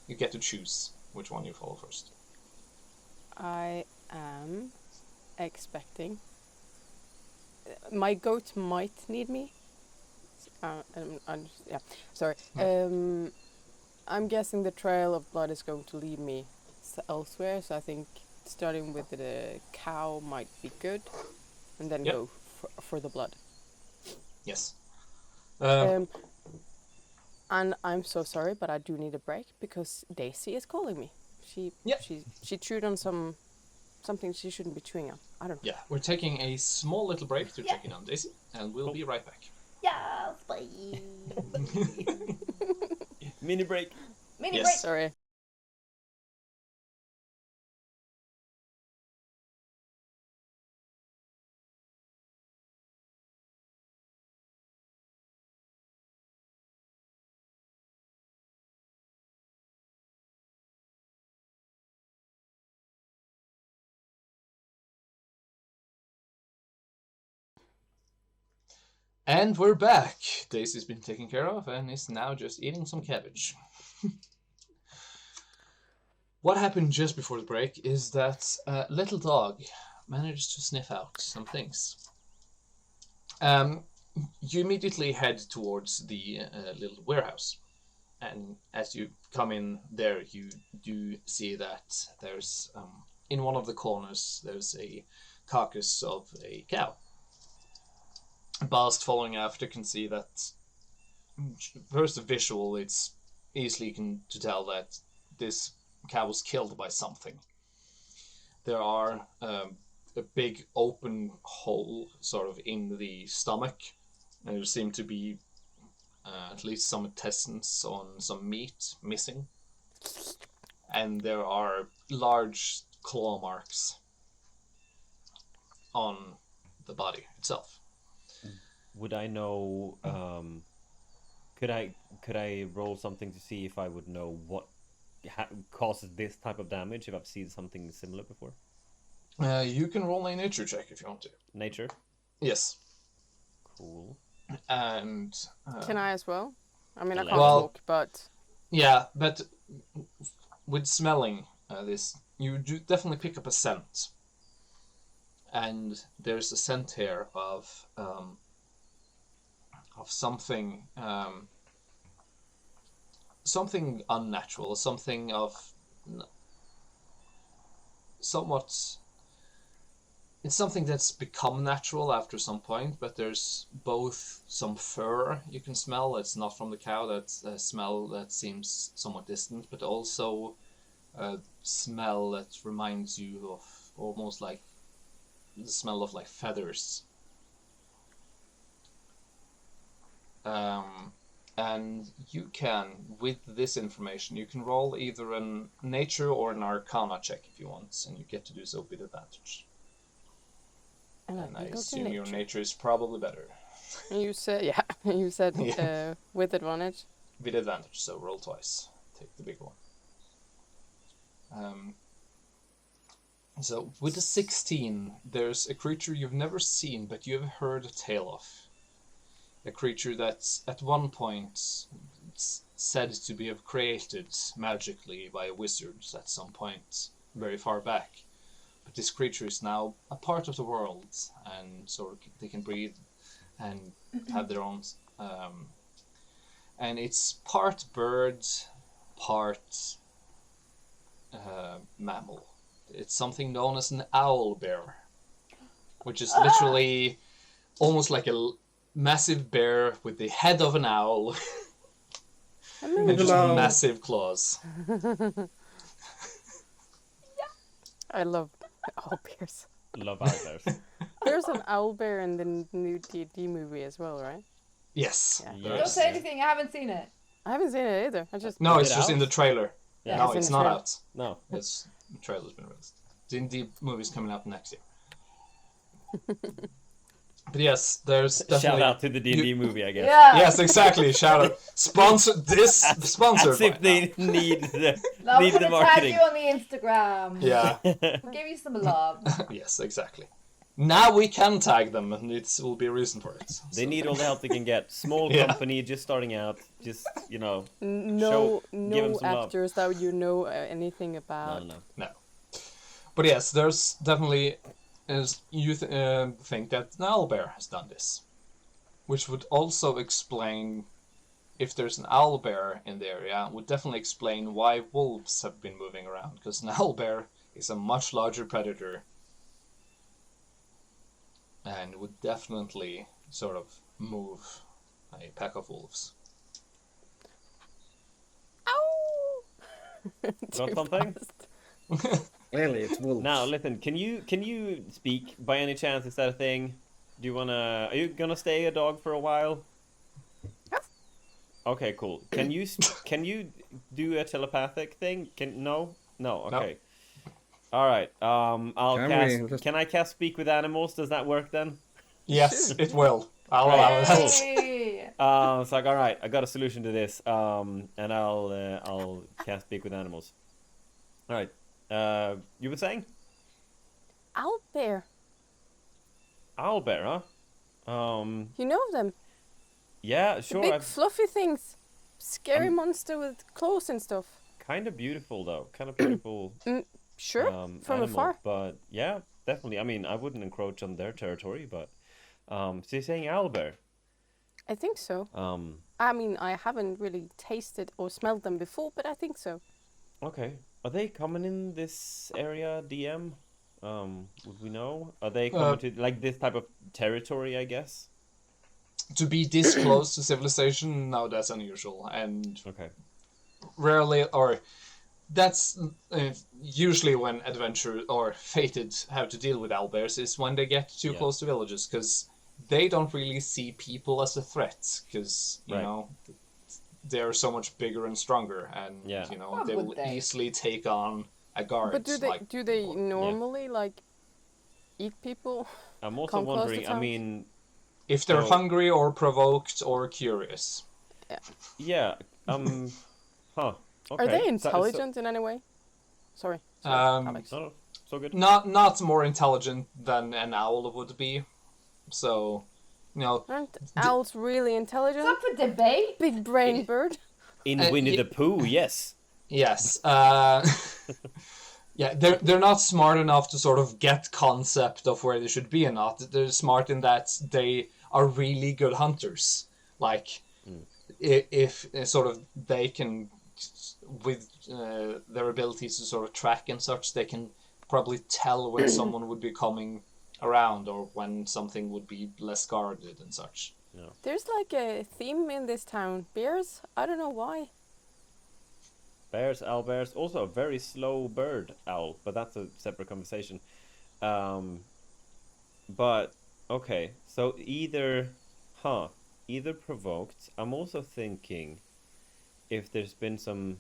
Speaker 1: you get to choose which one you follow first.
Speaker 4: I am expecting... My goat might need me. Sorry. I'm guessing the trail of blood is going to lead me elsewhere, so I think starting with the cow might be good, and then
Speaker 1: Yep.
Speaker 4: go for the blood.
Speaker 1: Yes.
Speaker 4: And I'm so sorry, but I do need a break because Daisy is calling me. She chewed on something she shouldn't be chewing on. I don't know.
Speaker 1: Yeah, we're taking a small little break to check in on Daisy, and we'll be right back.
Speaker 2: Yes, bye.
Speaker 5: Mini break.
Speaker 2: Mini
Speaker 1: Yes.
Speaker 2: break.
Speaker 4: Sorry.
Speaker 1: And we're back. Daisy's been taken care of and is now just eating some cabbage. What happened just before the break is that little dog managed to sniff out some things. You immediately head towards the little warehouse. And as you come in there, you do see that there's, in one of the corners, there's a carcass of a cow. Baast following after can see that, first visual, it's easily to tell that this cow was killed by something. There are a big open hole sort of in the stomach, and there seem to be at least some intestines on some meat missing, and there are large claw marks on the body itself.
Speaker 5: Would I know? Could I roll something to see if I would know what causes this type of damage if I've seen something similar before?
Speaker 1: You can roll a nature check if you want to.
Speaker 5: Nature.
Speaker 1: Yes.
Speaker 5: Cool.
Speaker 1: And
Speaker 4: Can I as well? I mean, I can't
Speaker 1: Well-
Speaker 4: talk, but
Speaker 1: Yeah, but with smelling this, you do definitely pick up a scent. And there's a scent here of something something unnatural, something of somewhat. It's something that's become natural after some point, but there's both some fur you can smell. It's not from the cow. That's a smell that seems somewhat distant, but also a smell that reminds you of almost like the smell of like feathers. And you can, with this information, you can roll either an nature or an arcana check if you want, and you get to do so with advantage. And I
Speaker 4: think I'll do
Speaker 1: assume your
Speaker 4: nature.
Speaker 1: nature is probably better.
Speaker 4: And you said, yeah, you said
Speaker 1: Yeah.
Speaker 4: with advantage.
Speaker 1: With advantage, so roll twice. Take the big one. So with a 16, there's a creature you've never seen, but you have heard a tale of. A creature that's at one point said to be created magically by wizards at some point very far back. But this creature is now a part of the world, and so they can breathe and have their own. And it's part bird, part mammal. It's something known as an owl bear, which is literally almost like a massive bear with the head of an owl and just massive claws.
Speaker 4: I love owl bears.
Speaker 5: Love owl bears.
Speaker 4: There's an owl bear in the new D&D movie as well, right?
Speaker 1: Yes.
Speaker 4: Yeah.
Speaker 5: Yes.
Speaker 2: Don't say anything. I haven't seen it.
Speaker 4: I haven't seen it either. I just
Speaker 1: No,
Speaker 5: Is
Speaker 1: it's
Speaker 5: it
Speaker 1: just
Speaker 5: out?
Speaker 1: in the trailer.
Speaker 5: Yeah.
Speaker 1: No,
Speaker 4: It's in
Speaker 1: it's
Speaker 4: the
Speaker 1: not
Speaker 4: trailer.
Speaker 1: out.
Speaker 5: No.
Speaker 1: It's the trailer's been released. D&D movie's coming out next year. But yes, there's definitely.
Speaker 5: Shout out to the D&D movie, I guess.
Speaker 2: Yeah.
Speaker 1: Yes, exactly. Shout out. Sponsor this. Sponsored.
Speaker 5: As if
Speaker 1: by
Speaker 5: they
Speaker 1: now.
Speaker 5: need the
Speaker 2: Now I'm
Speaker 5: need the
Speaker 2: gonna tag
Speaker 5: marketing.
Speaker 2: you on the Instagram.
Speaker 1: Yeah.
Speaker 2: Give you some love.
Speaker 1: Yes, exactly. Now we can tag them, and it will be a reason for it.
Speaker 5: They
Speaker 1: So-
Speaker 5: need all the help they can get. Small
Speaker 1: Yeah.
Speaker 5: company, just starting out. Just,
Speaker 4: no
Speaker 5: give 'em
Speaker 4: no
Speaker 5: some love.
Speaker 4: actors that you know anything about.
Speaker 5: No.
Speaker 1: But yes, there's definitely. As you think that an owlbear has done this, which would also explain, if there's an owlbear in the area, would definitely explain why wolves have been moving around, because an owlbear is a much larger predator and would definitely sort of move a pack of wolves.
Speaker 4: Ow!
Speaker 5: Got
Speaker 4: Too
Speaker 5: something?
Speaker 4: fast.
Speaker 3: Clearly, it's wolves.
Speaker 5: Now, listen. Can you speak by any chance? Is that a thing? Do you wanna? Are you gonna stay a dog for a while? Okay, cool. Can you do a telepathic thing? No. Okay. All right. I'll
Speaker 3: Can
Speaker 5: cast.
Speaker 3: we just-
Speaker 5: Can I cast speak with animals? Does that work then?
Speaker 1: Yes, it will. I'll
Speaker 5: Right.
Speaker 1: allow that.
Speaker 2: Hey.
Speaker 5: It's like, all right, I got a solution to this. And I'll cast speak with animals. All right. You were saying
Speaker 4: Owl bear.
Speaker 5: owlbear, huh?
Speaker 4: You know them?
Speaker 5: Yeah,
Speaker 4: The
Speaker 5: sure.
Speaker 4: big
Speaker 5: I've
Speaker 4: fluffy things. Scary monster with claws and stuff.
Speaker 5: kind of beautiful though. Kind of beautiful.
Speaker 4: Sure, from
Speaker 5: animal,
Speaker 4: afar.
Speaker 5: but yeah, definitely. I mean, I wouldn't encroach on their territory, but so you're saying owlbear?
Speaker 4: I think so.
Speaker 5: Um,
Speaker 4: I mean, I haven't really tasted or smelled them before, but I think so.
Speaker 5: okay. Are they common in this area, DM? Would we know? Are they common to like this type of territory? I guess.
Speaker 1: To be this close to civilization, no, that's unusual, and
Speaker 5: Okay.
Speaker 1: rarely, or that's usually when adventure or fated have to deal with owlbears is when they get too
Speaker 5: Yeah.
Speaker 1: close to villages, because they don't really see people as a threat, because you
Speaker 5: Right.
Speaker 1: know they're so much bigger and stronger, and
Speaker 5: Yeah.
Speaker 1: you know
Speaker 2: Why
Speaker 1: they
Speaker 2: would
Speaker 1: will
Speaker 2: they?
Speaker 1: easily take on a guard.
Speaker 4: But do they
Speaker 1: or-
Speaker 4: normally like eat people?
Speaker 5: I'm also
Speaker 4: Come close to
Speaker 5: wondering. I
Speaker 4: town.
Speaker 5: mean,
Speaker 1: if they're
Speaker 5: So-
Speaker 1: hungry or provoked or curious?
Speaker 5: yeah. Huh. Okay.
Speaker 4: Are they
Speaker 5: So-
Speaker 4: intelligent in any way? Sorry, Alex.
Speaker 5: no, so good.
Speaker 1: Not more intelligent than an owl would be. So
Speaker 4: Aren't owls really intelligent?
Speaker 2: It's up for debate.
Speaker 4: Big brain bird.
Speaker 5: In Winnie the Pooh, yes.
Speaker 1: Yes. Yeah, they're not smart enough to sort of get concept of where they should be and not. They're smart in that they are really good hunters. Like, if sort of they can, with their abilities to sort of track and such, they can probably tell when someone would be coming around or when something would be less guarded and such.
Speaker 5: No.
Speaker 4: There's like a theme in this town. Bears? I don't know why.
Speaker 5: Bears, owlbears, also a very slow bird owl, but that's a separate conversation. But okay, so either provoked. I'm also thinking if there's been some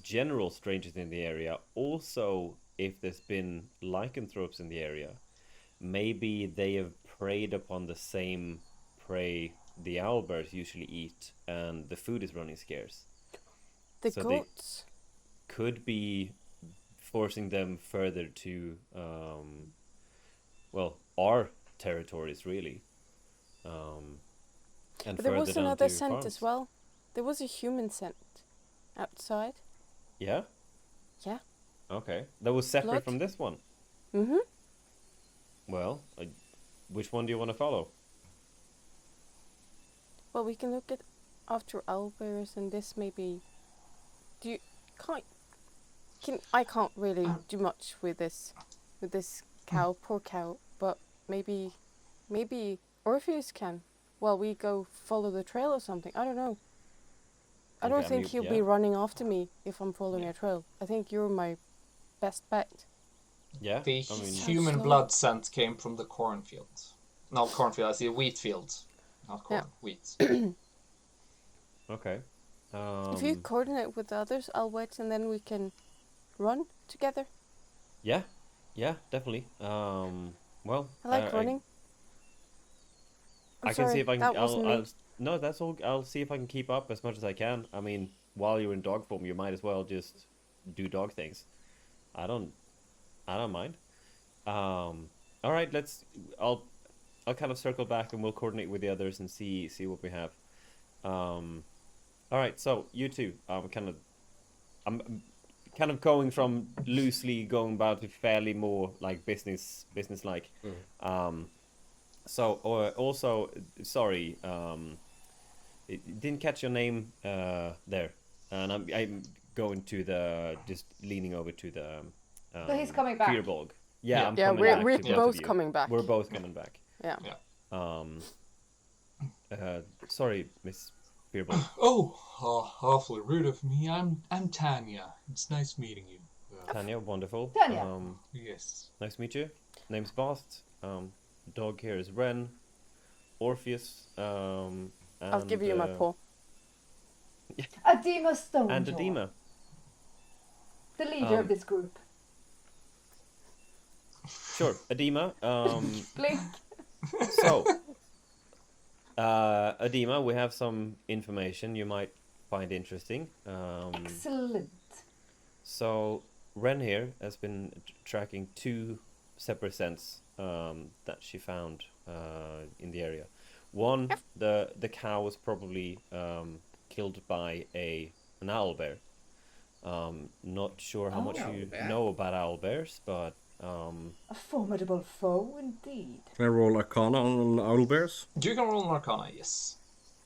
Speaker 5: general strangers in the area, also if there's been lycanthropes in the area, maybe they have preyed upon the same prey the owlbears usually eat, and the food is running scarce.
Speaker 4: The
Speaker 5: So
Speaker 4: goats.
Speaker 5: Could be forcing them further to, our territories really. And
Speaker 4: But there was
Speaker 5: further down
Speaker 4: another
Speaker 5: to
Speaker 4: scent
Speaker 5: farms.
Speaker 4: as well. There was a human scent outside.
Speaker 5: Yeah?
Speaker 4: Yeah.
Speaker 5: Okay. That was separate
Speaker 4: Blood.
Speaker 5: from this one.
Speaker 4: Mm-hmm.
Speaker 5: Well, which one do you want to follow?
Speaker 4: Well, we can look at after owlbears and this maybe. I can't really do much with this cow, poor cow. But maybe Orpheus can. While we go follow the trail or something. I don't know. I don't think he'll be running after me if I'm following a trail. I think you're my best bet.
Speaker 5: Yeah.
Speaker 1: The
Speaker 5: I mean,
Speaker 1: human
Speaker 4: slow.
Speaker 1: blood scent came from the cornfield. Not cornfield, I see a wheat field. Not corn, wheat.
Speaker 5: okay.
Speaker 4: If you coordinate with the others, I'll wait and then we can run together.
Speaker 5: Yeah, definitely. Well,
Speaker 4: I like running.
Speaker 5: I can see if I can.
Speaker 4: That wasn't me.
Speaker 5: No, that's all. I'll see if I can keep up as much as I can. I mean, while you're in dog form, you might as well just do dog things. I don't mind. All right, I'll kind of circle back and we'll coordinate with the others and see what we have. All right, so you two, I'm kind of going from loosely going about to fairly more like business-like. So also, sorry, it didn't catch your name there, and I'm going to just leaning over to the.
Speaker 2: So he's coming back.
Speaker 5: Fearbolg. Yeah, I'm
Speaker 4: Yeah,
Speaker 5: coming back
Speaker 4: we're
Speaker 5: to both of
Speaker 4: both
Speaker 5: you.
Speaker 4: coming back.
Speaker 5: We're both coming back.
Speaker 4: Yeah.
Speaker 5: Sorry, Miss Fearbolg.
Speaker 1: Awfully rude of me. I'm Tanya. It's nice meeting you.
Speaker 5: Tanya, wonderful.
Speaker 2: Tanya.
Speaker 1: Yes.
Speaker 5: Nice to meet you. Name's Baast. Dog here is Wren. Orpheus.
Speaker 4: I'll give you my paw.
Speaker 2: Adeema Strongjaw.
Speaker 5: And Adeema.
Speaker 2: The leader of this group.
Speaker 5: Sure, Adeema.
Speaker 2: Blink.
Speaker 5: So, Adeema, we have some information you might find interesting.
Speaker 2: Excellent.
Speaker 5: So, Wren here has been tracking two separate scents that she found in the area. One, the cow was probably killed by an owlbear. Not sure how much you know about owlbears, but
Speaker 2: A formidable foe indeed.
Speaker 3: Can I roll Arcana on owlbears?
Speaker 1: You can roll an Arcana, yes.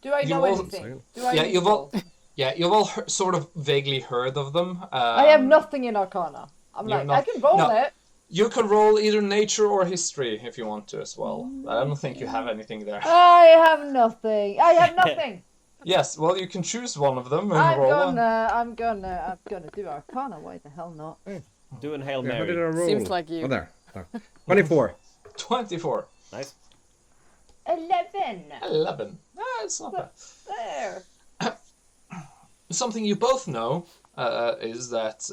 Speaker 2: Do I know
Speaker 1: all-
Speaker 2: anything? Do I
Speaker 1: Yeah,
Speaker 2: need
Speaker 1: you've
Speaker 2: to
Speaker 1: all,
Speaker 2: roll?
Speaker 1: you've all sort of vaguely heard of them.
Speaker 2: I have nothing in Arcana. I'm
Speaker 1: you're
Speaker 2: like,
Speaker 1: not-
Speaker 2: I can roll
Speaker 1: no.
Speaker 2: it.
Speaker 1: You can roll either nature or history if you want to as well. I don't think you have anything there.
Speaker 2: I have nothing. I have nothing.
Speaker 1: Yes, well, you can choose one of them and roll one.
Speaker 2: I'm gonna do Arcana. Why the hell not?
Speaker 5: do an Hail
Speaker 3: Yeah, how did I
Speaker 5: Mary.
Speaker 3: roll?
Speaker 4: Seems like you.
Speaker 3: Oh, there. 24.
Speaker 1: 24.
Speaker 5: Nice.
Speaker 2: 11.
Speaker 1: 11. It's not bad.
Speaker 2: There.
Speaker 1: Something you both know is that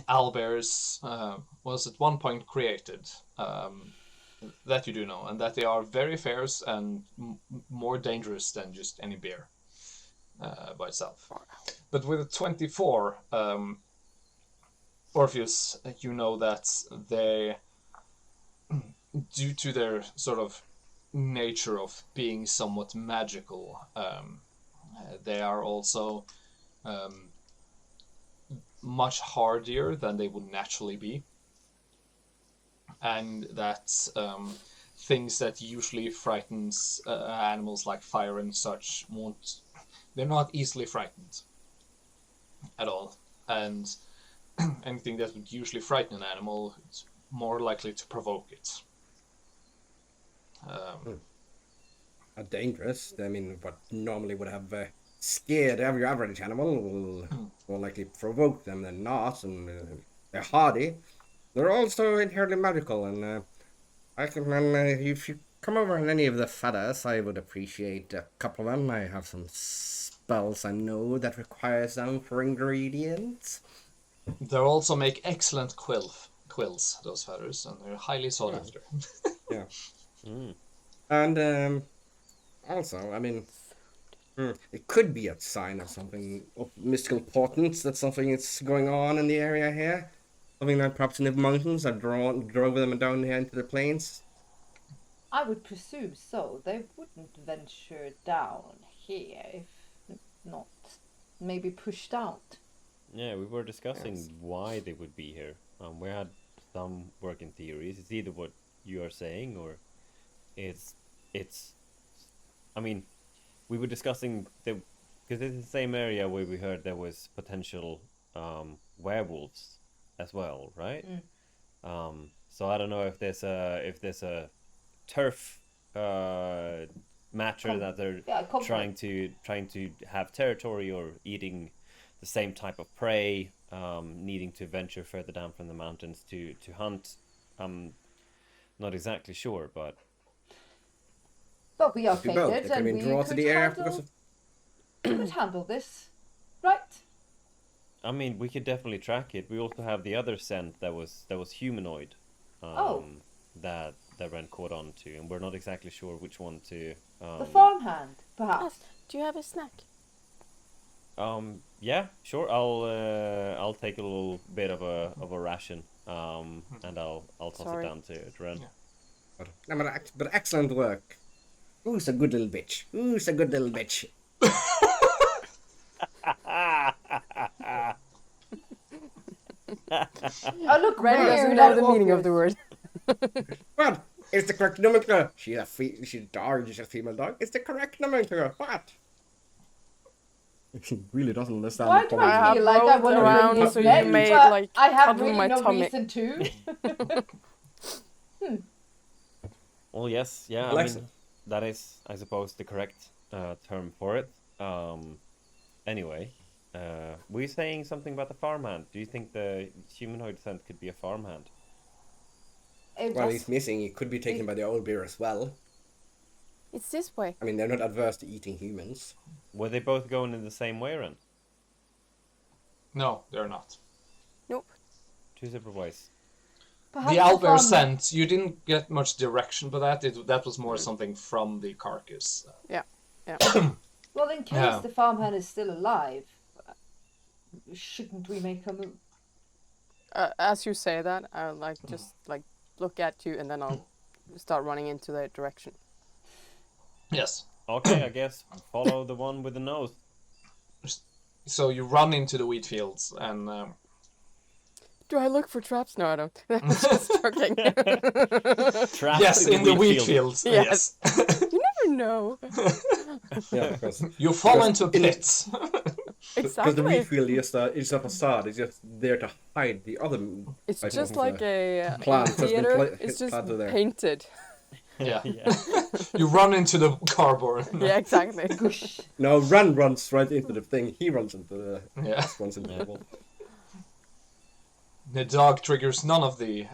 Speaker 1: owlbears was at one point created. That you do know, and that they are very fierce and more dangerous than just any bear by itself. But with a 24, Orpheus, you know that they, due to their sort of nature of being somewhat magical, they are also much hardier than they would naturally be, and that things that usually frightens animals like fire and such they're not easily frightened at all, and anything that would usually frighten an animal is more likely to provoke it.
Speaker 3: Dangerous. I mean, what normally would have scared every average animal will more likely provoke them than not, and they're hardy. They're also inherently magical, and if you come over on any of the feathers, I would appreciate a couple of them. I have some spells I know that requires them for ingredients.
Speaker 1: They'll also make excellent quills, those feathers, and they're highly sought after.
Speaker 3: Yeah. And also, I mean, it could be a sign of something of mystical importance, that something is going on in the area here. Something that perhaps in the mountains that drove them down here into the plains.
Speaker 2: I would presume so. They wouldn't venture down here if not maybe pushed out.
Speaker 5: Yeah, we were discussing why they would be here. We had some working theories. It's either what you are saying, or it's. I mean, we were discussing because it's the same area where we heard there was potential werewolves as well, right? So I don't know if there's a turf matter that they're trying to have territory, or eating the same type of prey, needing to venture further down from the mountains to hunt. Not exactly sure, but
Speaker 2: we are fated, and we could handle this, right?
Speaker 5: I mean, we could definitely track it. We also have the other scent that was humanoid, that Wren caught on to, and we're not exactly sure which one to.
Speaker 2: The farmhand, perhaps.
Speaker 4: Do you have a snack?
Speaker 5: Yeah, sure. I'll take a little bit of a ration, and I'll toss it down to Wren.
Speaker 3: Yeah. But excellent work. Who's a good little bitch? Who's a good little bitch?
Speaker 2: Oh, look,
Speaker 4: Wren doesn't know the meaning of the word.
Speaker 3: What? It's the correct nomenclature. She's a dog. She's a female dog. It's the correct nomenclature. What? He really doesn't understand.
Speaker 2: Why do I feel like I want to
Speaker 4: around
Speaker 2: bring
Speaker 4: so
Speaker 2: this
Speaker 4: you
Speaker 2: bed,
Speaker 4: made,
Speaker 2: but
Speaker 4: like,
Speaker 2: I have
Speaker 4: cuddle
Speaker 2: really
Speaker 4: my
Speaker 2: no
Speaker 4: tummy.
Speaker 2: reason to.
Speaker 5: Well, yes, yeah. I mean, that is, I suppose, the correct term for it. Anyway, were you saying something about the farmhand? Do you think the humanoid scent could be a farmhand?
Speaker 3: Well, he's missing. He could be taken by the old bear as well.
Speaker 4: It's this way.
Speaker 3: I mean, they're not adverse to eating humans.
Speaker 5: Were they both going in the same way, Wren?
Speaker 1: No, they're not.
Speaker 4: Nope.
Speaker 5: Two separate ways.
Speaker 1: The owlbear scent, you didn't get much direction by that. That was more something from the carcass.
Speaker 4: Yeah.
Speaker 2: Well, in case the farmhand is still alive, shouldn't we make a move?
Speaker 4: As you say that, I'll just look at you, and then I'll start running into that direction.
Speaker 1: Yes.
Speaker 5: Okay, I guess follow the one with the nose.
Speaker 1: So you run into the wheat fields, and
Speaker 4: do I look for traps? No, I don't. I'm just joking.
Speaker 5: Traps
Speaker 1: yes, in the wheat fields.
Speaker 4: Yes. You never know.
Speaker 3: Yeah, because
Speaker 1: you fall into a pit.
Speaker 4: Exactly.
Speaker 3: Because the wheat field is a facade. It's just there to hide the other.
Speaker 4: It's just like a
Speaker 3: plant
Speaker 4: theater. It's just painted.
Speaker 1: Yeah. You run into the cardboard.
Speaker 4: Yeah, exactly.
Speaker 3: No, Wren runs right into the thing. He runs into the.
Speaker 1: Yeah.
Speaker 3: Runs into the wall.
Speaker 1: The dog triggers none of the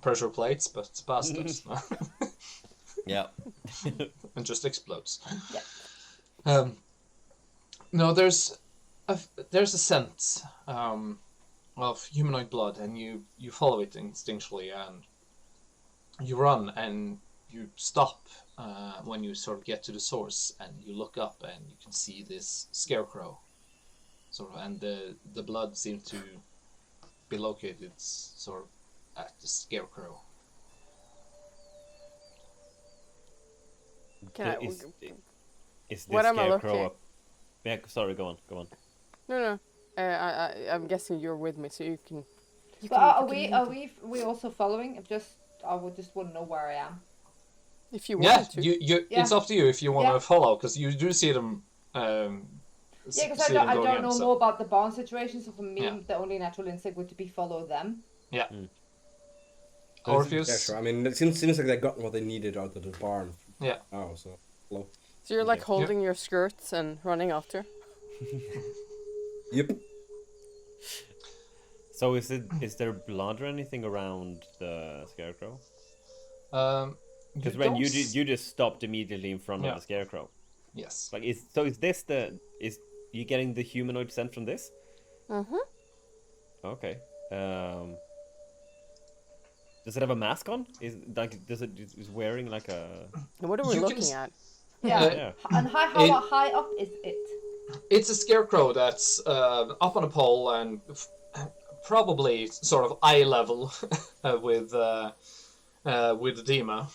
Speaker 1: pressure plates, but Baast does.
Speaker 5: Yeah.
Speaker 1: And just explodes.
Speaker 2: Yeah.
Speaker 1: No, there's a scent of humanoid blood, and you follow it instinctually, and you run, and you stop when you sort of get to the source, and you look up, and you can see this scarecrow, sort of, and the blood seems to be located sort of at the scarecrow.
Speaker 4: Can I?
Speaker 5: Is this
Speaker 4: What am I
Speaker 5: scarecrow
Speaker 4: looking?
Speaker 5: up? Yeah, sorry, go on.
Speaker 4: No. I'm guessing you're with me, so you can.
Speaker 2: But are we also following? I would just want to know where I am.
Speaker 4: If you want to.
Speaker 1: You.
Speaker 2: Yeah.
Speaker 1: It's up to you if you want to follow, because you do see them.
Speaker 2: Yeah, because I don't know more about the barn situation, so for me, the only natural instinct would be follow them.
Speaker 1: Yeah. Orpheus.
Speaker 3: Yeah, sure. I mean, it seems like they got what they needed out of the barn.
Speaker 1: Yeah.
Speaker 3: Oh, so hello.
Speaker 4: So you're like holding your skirts and running after.
Speaker 3: Yep.
Speaker 5: So is there blood or anything around the scarecrow? Because when you just stopped immediately in front of the scarecrow.
Speaker 1: Yes.
Speaker 5: Like is you getting the humanoid scent from this?
Speaker 4: Mm-hmm.
Speaker 5: Okay. Does it have a mask on? Is wearing like a?
Speaker 4: What are we looking at?
Speaker 2: Yeah. And how high up is it?
Speaker 1: It's a scarecrow that's up on a pole and probably sort of eye level with Adeema,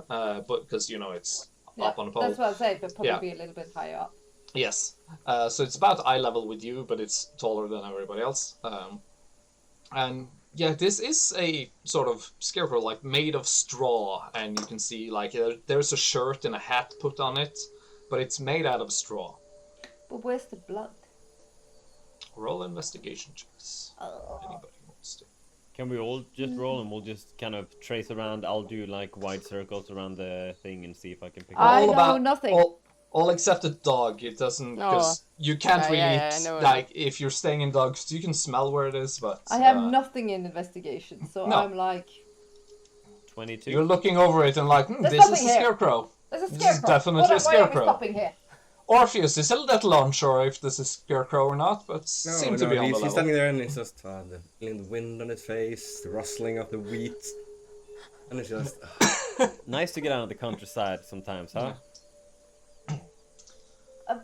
Speaker 1: but because it's up on a pole.
Speaker 2: That's what I say, but probably a little bit higher up.
Speaker 1: Yes. So it's about eye level with you, but it's taller than everybody else. And yeah, this is a sort of scarecrow, like made of straw, and you can see like there's a shirt and a hat put on it, but it's made out of straw.
Speaker 2: But where's the blood?
Speaker 1: Roll investigation checks. Anybody wants to.
Speaker 5: Can we all just roll and we'll just kind of trace around? I'll do like wide circles around the thing and see if I can pick it up.
Speaker 2: I know nothing.
Speaker 1: All except the dog. It doesn't, because you can't like if you're staying in dogs, you can smell where it is, but
Speaker 2: I have nothing in investigation, so I'm like
Speaker 5: 22.
Speaker 1: You're looking over it and like, this is a scarecrow.
Speaker 2: There's a scarecrow.
Speaker 1: This is definitely a scarecrow.
Speaker 2: Why are we stopping here?
Speaker 1: Orpheus is a little unsure if this is scarecrow or not, but seems to be on the level.
Speaker 3: He's standing there and it's just the wind on his face, the rustling of the wheat, and it's just
Speaker 5: nice to get out of the countryside sometimes, huh?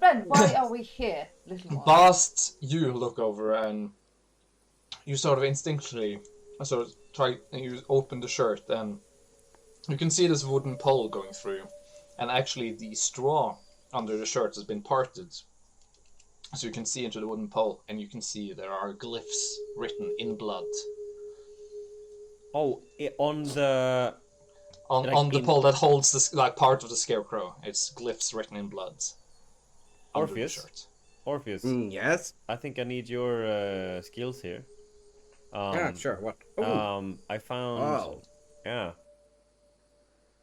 Speaker 2: Wren, why are we here, little one?
Speaker 1: Baast, you look over and you sort of instinctually you open the shirt and you can see this wooden pole going through, and actually the straw under the shirt has been parted, so you can see into the wooden pole, and you can see there are glyphs written in blood.
Speaker 5: Oh, on the
Speaker 1: pole that holds this like part of the scarecrow. It's glyphs written in blood.
Speaker 5: Orpheus.
Speaker 3: Yes.
Speaker 5: I think I need your skills here.
Speaker 3: Yeah, sure. What?
Speaker 5: I found.
Speaker 3: Oh.
Speaker 5: Yeah.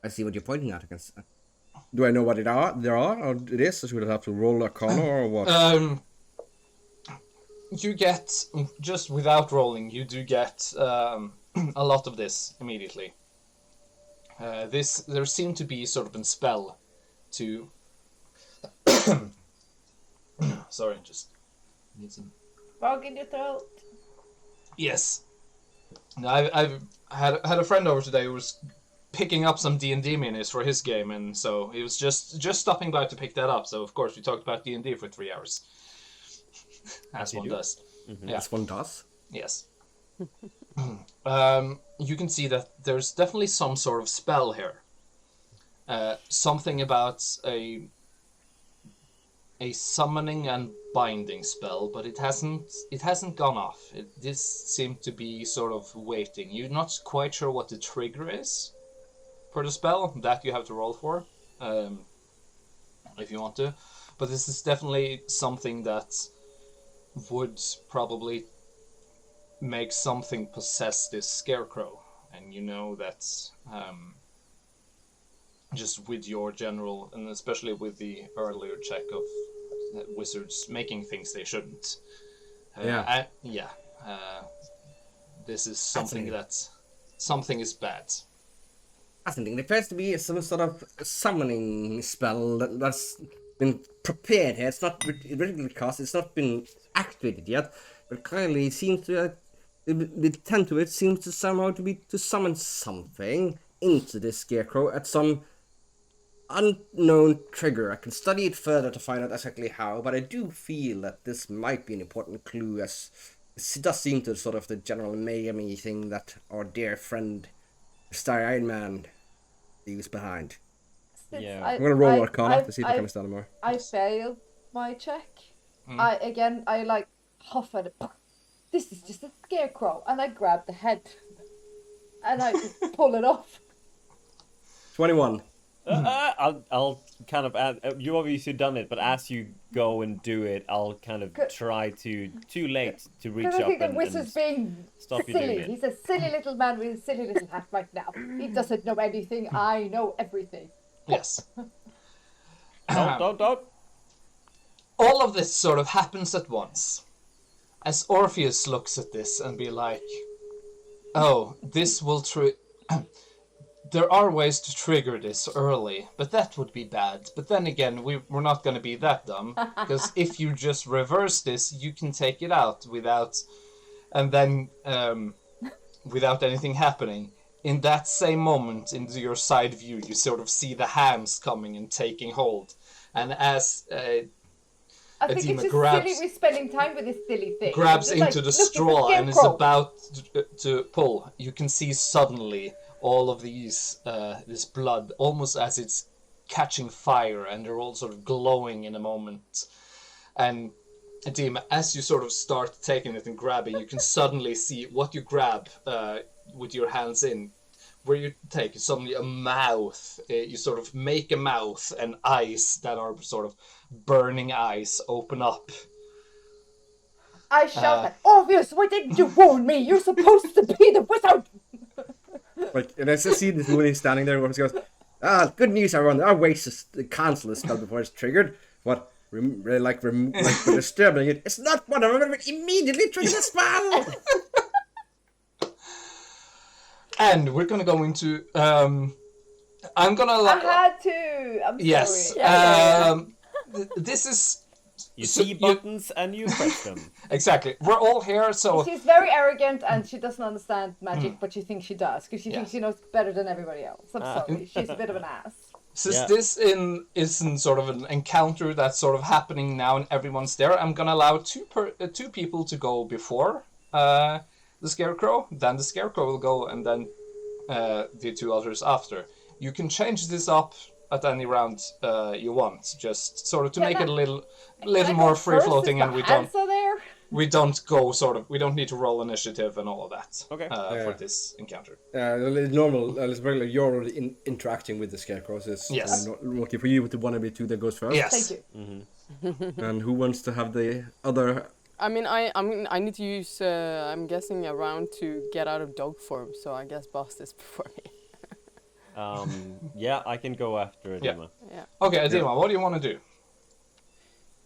Speaker 3: I see what you're pointing at. Do I know what there are, or it is? Or should I have to roll Arcana or what?
Speaker 1: You get, just without rolling, you do get a lot of this immediately. There seemed to be sort of a spell to. Sorry, just need some.
Speaker 2: Frog in your throat.
Speaker 1: Yes. No, I've had a friend over today who was picking up some D&D minis for his game, and so he was just stopping by to pick that up. So of course we talked about D&D for 3 hours, as one does.
Speaker 3: Mm-hmm. Yeah. As one does.
Speaker 1: Yes. You can see that there's definitely some sort of spell here. Something about a summoning and binding spell, but it hasn't gone off. This seemed to be sort of waiting. You're not quite sure what the trigger is for the spell. That you have to roll for, if you want to. But this is definitely something that would probably make something possess this scarecrow, and you know that just with your general, and especially with the earlier check of wizards making things they shouldn't. This is something something is bad.
Speaker 3: Fascinating. There appears to be some sort of summoning spell that's been prepared here. It's not really cast. It's not been activated yet, but clearly it seems to. The intent to it seems to somehow to be to summon something into this scarecrow at some unknown trigger. I can study it further to find out exactly how, but I do feel that this might be an important clue, as it does seem to sort of the general mayhem thing that our dear friend Star Iron Man leaves behind.
Speaker 5: Yeah.
Speaker 3: I'm gonna roll Arcana to see if I can understand more.
Speaker 2: I failed my check.
Speaker 1: Mm.
Speaker 2: I like huff at it. This is just a scarecrow, and I grab the head, and I just pull it off.
Speaker 3: 21.
Speaker 5: I'll kind of add. You obviously done it, but as you go and do it, I'll kind of try to. Too late to reach
Speaker 2: I
Speaker 5: up
Speaker 2: think the
Speaker 5: and
Speaker 2: wizard's being
Speaker 5: stop you doing
Speaker 2: silly.
Speaker 5: it.
Speaker 2: He's a silly little man with a silly little hat right now. He doesn't know anything. I know everything.
Speaker 1: Yes.
Speaker 5: Don't.
Speaker 1: All of this sort of happens at once. As Orpheus looks at this and be like, oh, this will there are ways to trigger this early, but that would be bad. But then again, we're not going to be that dumb, because if you just reverse this, you can take it out without anything happening. In that same moment, into your side view, you sort of see the hands coming and taking hold. And as
Speaker 2: I think
Speaker 1: Adeema
Speaker 2: it's just silly we're spending time with this silly thing.
Speaker 1: grabs
Speaker 2: It's
Speaker 1: into
Speaker 2: like,
Speaker 1: the
Speaker 2: look,
Speaker 1: straw
Speaker 2: it's a
Speaker 1: and is
Speaker 2: scarecrow.
Speaker 1: about to pull, you can see suddenly all of these, this blood, almost as it's catching fire, and they're all sort of glowing in a moment. And Adeema, as you sort of start taking it and grabbing, you can suddenly see what you grab with your hands in. Where you take suddenly a mouth, you sort of make a mouth, and eyes that are sort of burning eyes open up.
Speaker 2: I shout at Orpheus, why didn't you warn me? You're supposed to be the wizard!
Speaker 3: Like, and I just see this Willie standing there, and he goes, good news, everyone. Our ways to cancel this spell before it's triggered. But, for disturbing it, it's not one of them. Immediately trigger the spell!
Speaker 1: And we're gonna go into. I'm gonna.
Speaker 2: I had to! I'm
Speaker 1: yes.
Speaker 2: sorry. Yeah.
Speaker 1: This is.
Speaker 5: You see buttons and you press them.
Speaker 1: Exactly. We're all here, so.
Speaker 2: She's very arrogant and she doesn't understand magic, but she thinks she does, because she thinks she knows better than everybody else. I'm sorry. She's a bit of an ass.
Speaker 1: Since this isn't sort of an encounter that's sort of happening now and everyone's there, I'm gonna allow two people to go before the Scarecrow, then the Scarecrow will go, and then the two others after. You can change this up at any round you want, just sort of to make it a little more free floating, and we don't need to roll initiative and all of that.
Speaker 5: Okay.
Speaker 1: For this encounter.
Speaker 3: Normal, it's regular. You're already interacting with the scarecrows.
Speaker 1: Yes.
Speaker 3: Okay, for you, with the one of the two that goes first.
Speaker 1: Yes.
Speaker 2: Thank you.
Speaker 3: Mm-hmm. And who wants to have the other?
Speaker 4: I mean, I need to use, I'm guessing, a round to get out of dog form, so I guess Baast is before me.
Speaker 5: Yeah, I can go after Adeema.
Speaker 4: Yeah.
Speaker 1: Okay, Adeema, what do you want to do?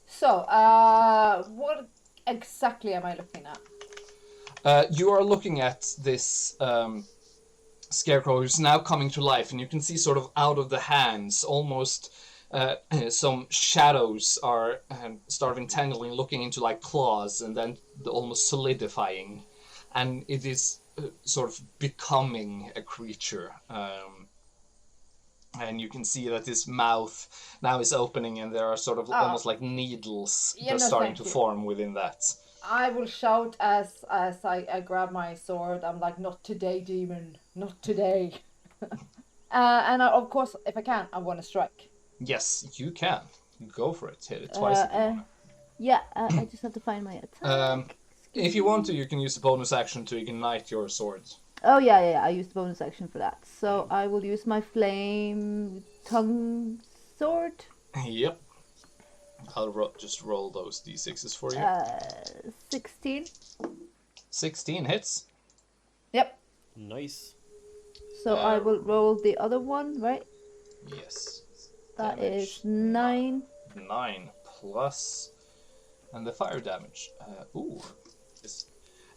Speaker 2: So, what exactly am I looking at?
Speaker 1: You are looking at this Scarecrow who's now coming to life, and you can see sort of out of the hands, almost some shadows are sort of entangling, looking into like claws, and then almost solidifying, and it is sort of becoming a creature. And you can see that this mouth now is opening, and there are sort of almost like needles starting to form within that.
Speaker 2: I will shout as I grab my sword. I'm like, not today, demon. Not today. And of course, if I can, I want to strike.
Speaker 1: Yes, you can. Go for it. Hit it twice if you want.
Speaker 6: Yeah, I just have to find my attack.
Speaker 1: If you want to, you can use the bonus action to ignite your sword.
Speaker 6: Oh, yeah, I used the bonus action for that. So I will use my flame tongue sword.
Speaker 1: Yep. I'll just roll those d6s for you.
Speaker 6: 16.
Speaker 1: 16 hits.
Speaker 2: Yep.
Speaker 5: Nice.
Speaker 6: So I will roll the other one, right?
Speaker 1: Yes.
Speaker 6: That
Speaker 1: Damage.
Speaker 6: is 9.
Speaker 1: 9 plus... And the fire damage.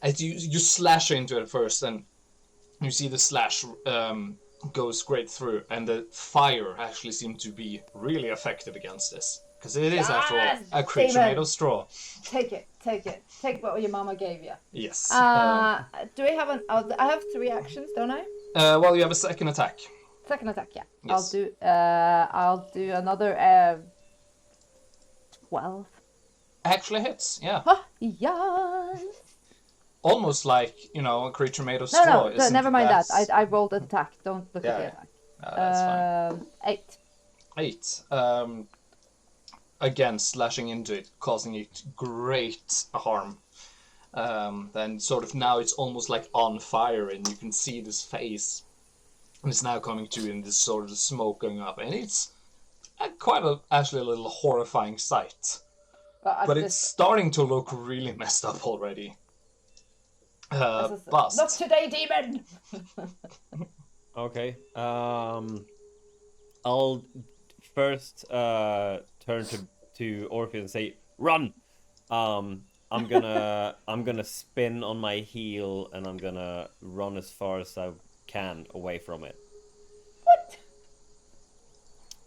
Speaker 1: As you slash into it first, and you see the slash go straight through, and the fire actually seemed to be really effective against this. Because it is, after all, a creature made of straw.
Speaker 2: Take it. Take what your mama gave you.
Speaker 1: Yes.
Speaker 2: Do we have I have 3 actions, don't I?
Speaker 1: Well, you have a second attack.
Speaker 2: Second attack, yeah.
Speaker 1: Yes.
Speaker 2: I'll do another 12.
Speaker 1: Actually hits, yeah.
Speaker 2: Huh? Yes.
Speaker 1: Almost like, a creature made of straw.
Speaker 2: No, never mind that. I rolled an attack. Don't look at the attack.
Speaker 1: No, that's fine.
Speaker 2: 8.
Speaker 1: 8. Again, slashing into it, causing it great harm. Then sort of now it's almost like on fire, and you can see this face. And it's now coming to in this sort of smoke going up, and it's actually a little horrifying sight. But it's starting to look really messed up already. Baast.
Speaker 2: Not today, demon!
Speaker 5: Okay. I'll first turn to Orpheus and say, "Run!" I'm gonna spin on my heel and I'm gonna run as far as I can away from it.
Speaker 2: What?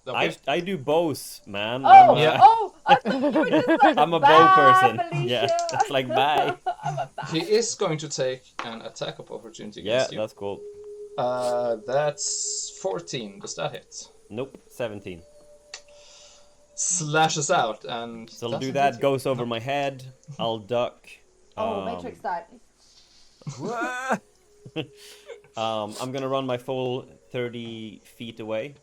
Speaker 1: Okay.
Speaker 5: I do bows, man.
Speaker 2: Oh,
Speaker 1: Yeah.
Speaker 2: I thought you were just like,
Speaker 5: I'm a
Speaker 2: bye,
Speaker 5: bow person.
Speaker 2: Felicia.
Speaker 5: Yeah, it's like bye.
Speaker 1: He is going to take an attack of opportunity
Speaker 5: Yeah,
Speaker 1: against you.
Speaker 5: that's cool.
Speaker 1: That's 14. Does that hit?
Speaker 5: Nope, 17.
Speaker 1: Slashes out and...
Speaker 5: So I'll
Speaker 1: doesn't
Speaker 5: do that,
Speaker 1: hit you.
Speaker 5: goes over my head, I'll duck.
Speaker 2: Matrix style.
Speaker 5: I'm gonna run my full 30 feet away.